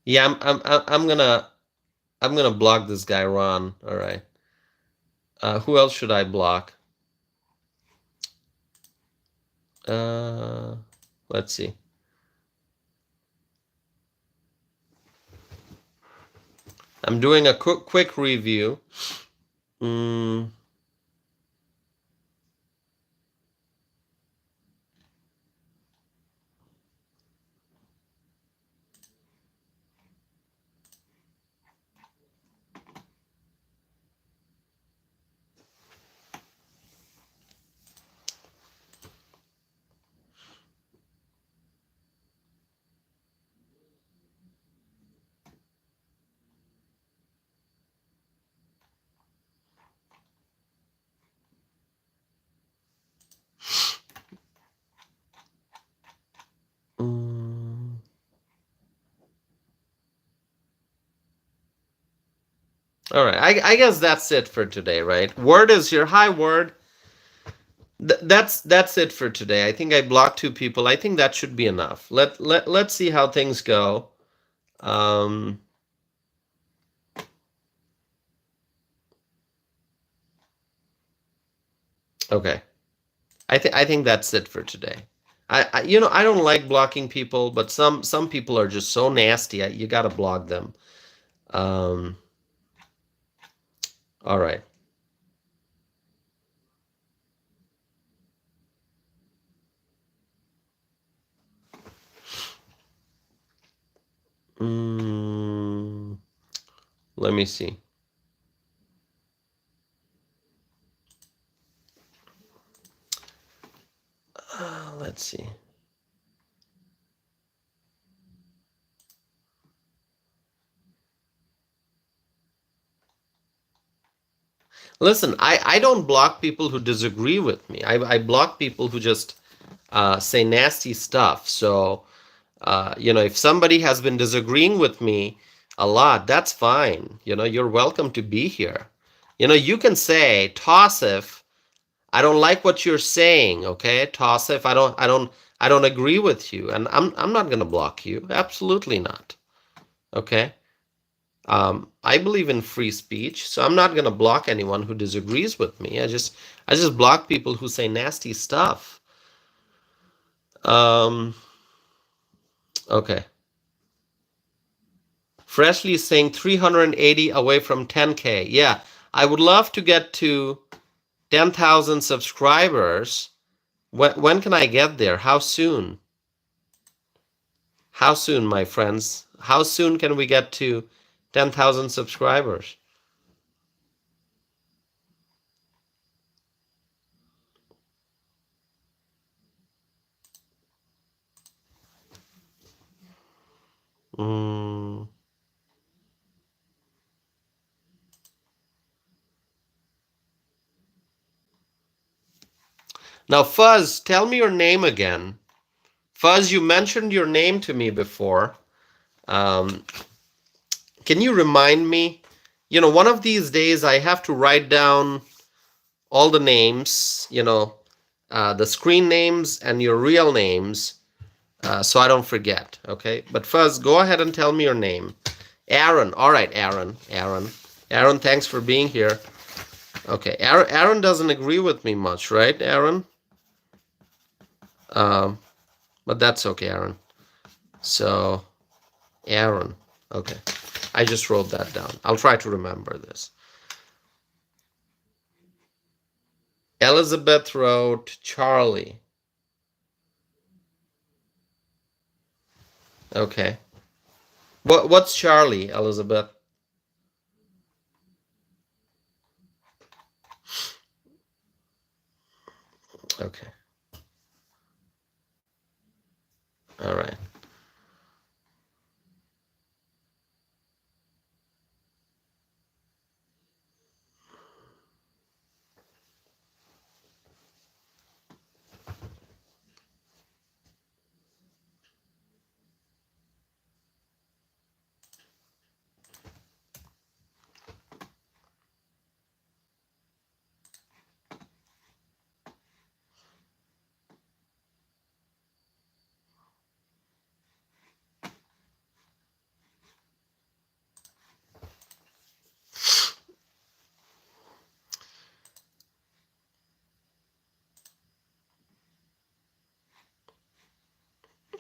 Yeah, I'm gonna block this guy, Ron. All right. Who else should I block? Let's see. I'm doing a quick review. Mm, mm. All right. I guess that's it for today, right? Word is here. Hi, Word. That's it for today. I think I blocked two people. I think that should be enough. Let's see how things go. Um, okay. I think that's it for today. I don't like blocking people, but some people are just so nasty. You gotta block them. Um, all right. Mm, let me see. Let's see. Listen, I don't block people who disagree with me. I block people who just say nasty stuff. So, if somebody has been disagreeing with me a lot, that's fine. You're welcome to be here. You can say, Tosif, I don't like what you're saying, okay? Tosif, I don't agree with you, and I'm not gonna block you. Absolutely not. Okay? I believe in free speech, so I'm not going to block anyone who disagrees with me. I just block people who say nasty stuff. Um, okay. Freshly is saying 380 away from 10K. Yeah, I would love to get to 10,000 subscribers. When can I get there? How soon? How soon, my friends? How soon can we get to 10,000 subscribers? Mm. Now, Fuzz, tell me your name again. Fuzz, you mentioned your name to me before. Um, can you remind me? One of these days I have to write down all the names, the screen names and your real names, so I don't forget. Okay. But Fuzz, go ahead and tell me your name. Aaron. All right, Aaron. Aaron, thanks for being here. Okay. Aaron doesn't agree with me much, right, Aaron? Um, but that's okay, Aaron. So, Aaron. Okay. I just wrote that down. I'll try to remember this. Elizabeth wrote Charlie. Okay. What's Charlie, Elizabeth? Okay. All right.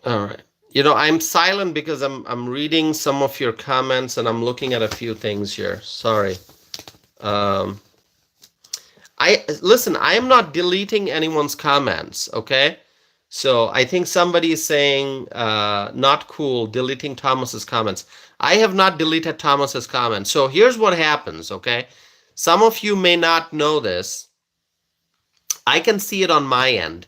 All right. I'm silent because I'm reading some of your comments and I'm looking at a few things here. Sorry. Um, I listen, I am not deleting anyone's comments, okay? So I think somebody is saying not cool deleting Thomas's comments. I have not deleted Thomas's comments. So here's what happens, okay? Some of you may not know this. I can see it on my end.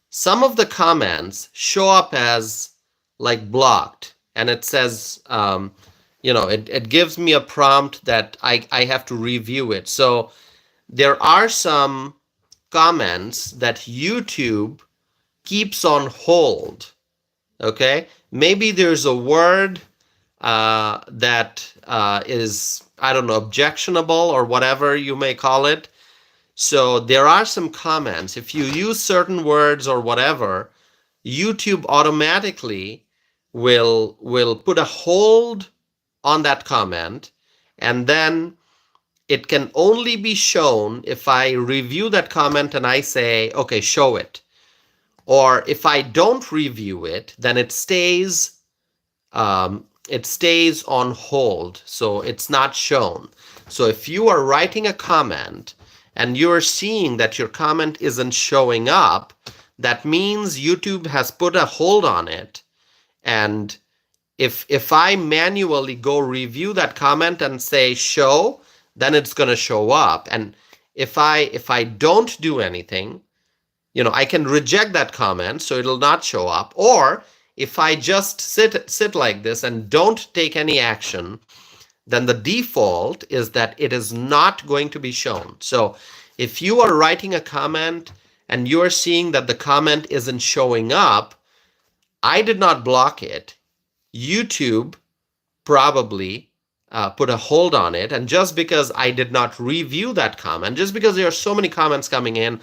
Some of the comments show up as like blocked, and it says, it gives me a prompt that I have to review it. So there are some comments that YouTube keeps on hold. Okay, maybe there's a word that is, I don't know, objectionable or whatever you may call it. So there are some comments. If you use certain words or whatever, YouTube automatically will put a hold on that comment, and then it can only be shown if I review that comment and I say, okay, show it. Or if I don't review it, then it stays on hold, so it's not shown. So if you are writing a comment and you're seeing that your comment isn't showing up, that means YouTube has put a hold on it. And if I manually go review that comment and say show, then it's going to show up. And if I don't do anything, I can reject that comment, so it'll not show up. Or if I just sit like this and don't take any action, then the default is that it is not going to be shown. So if you are writing a comment and you're seeing that the comment isn't showing up, I did not block it. YouTube probably put a hold on it. And just because I did not review that comment, just because there are so many comments coming in,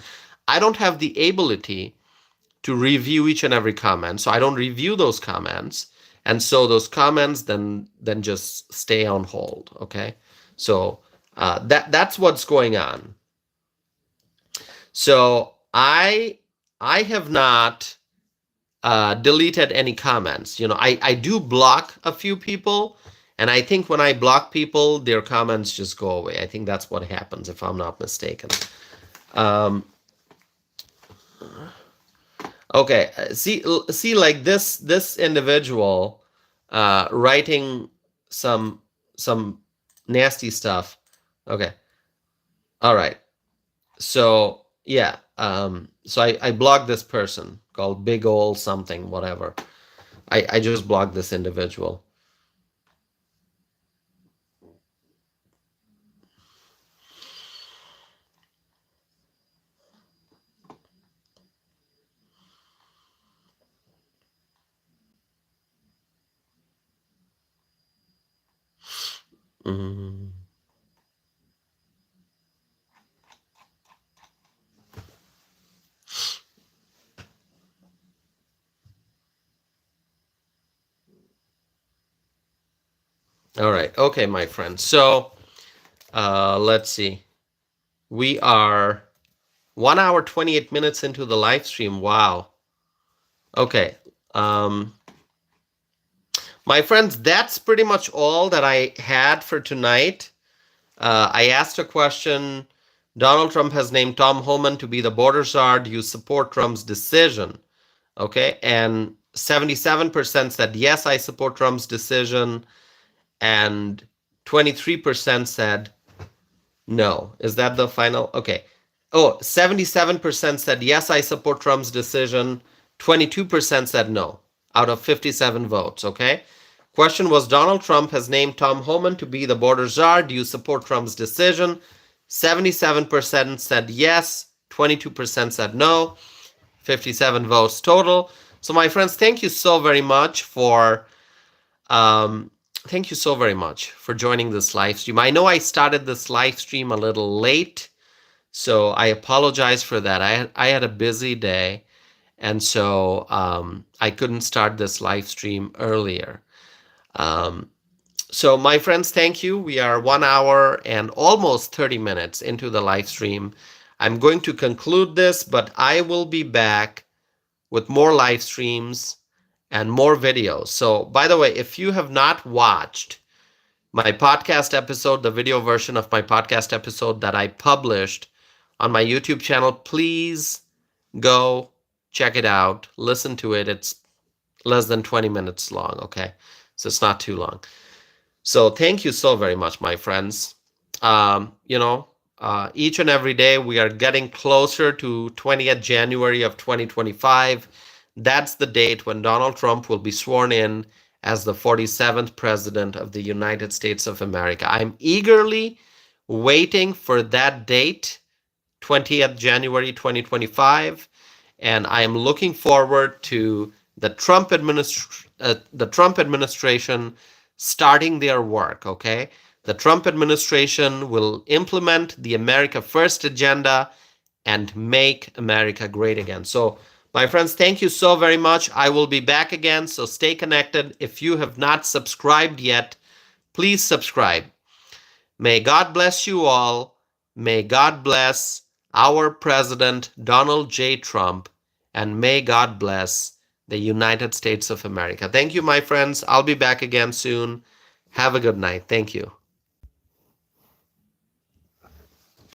I don't have the ability to review each and every comment. So I don't review those comments. And so those comments then just stay on hold. Okay. So that's what's going on. So I have not deleted any comments. I do block a few people, and I think when I block people, their comments just go away. I think that's what happens, if I'm not mistaken. Okay, see, like this individual writing some nasty stuff. Okay, all right. So yeah, so I blocked this person called Big Ol' something, whatever. I just blocked this individual. Mm. All right. Okay, my friends. So let's see. We are 1 hour 28 minutes into the live stream. Wow. Okay. My friends, that's pretty much all that I had for tonight. I asked a question. Donald Trump has named Tom Homan to be the border czar. Do you support Trump's decision? Okay. And 77% said, yes, I support Trump's decision. And 23% said, no. Is that the final? Okay. Oh, 77% said, yes, I support Trump's decision. 22% said no out of 57 votes. Okay. Question was, Donald Trump has named Tom Homan to be the border czar. Do you support Trump's decision? 77% said yes. 22% said no. 57 votes total. So my friends, thank you so very much for joining this live stream. I know I started this live stream a little late, so I apologize for that. I had a busy day, and so I couldn't start this live stream earlier. So my friends, thank you. We are 1 hour and almost 30 minutes into the live stream. I'm going to conclude this, but I will be back with more live streams and more videos. So by the way, if you have not watched my podcast episode, the video version of my podcast episode that I published on my YouTube channel. Please go check it out. Listen to it. It's less than 20 minutes long, okay? So it's not too long. So thank you so very much, my friends. You know, each and every day we are getting closer to 20th January of 2025. That's the date when Donald Trump will be sworn in as the 47th president of the United States of America. I'm eagerly waiting for that date, 20th January 2025, and I am looking forward to the Trump administration starting their work. Okay, the Trump administration will implement the America First agenda and make America great again. So, my friends, thank you so very much. I will be back again, so stay connected. If you have not subscribed yet, please subscribe. May God bless you all. May God bless our President, Donald J. Trump, and may God bless the United States of America. Thank you, my friends. I'll be back again soon. Have a good night. Thank you.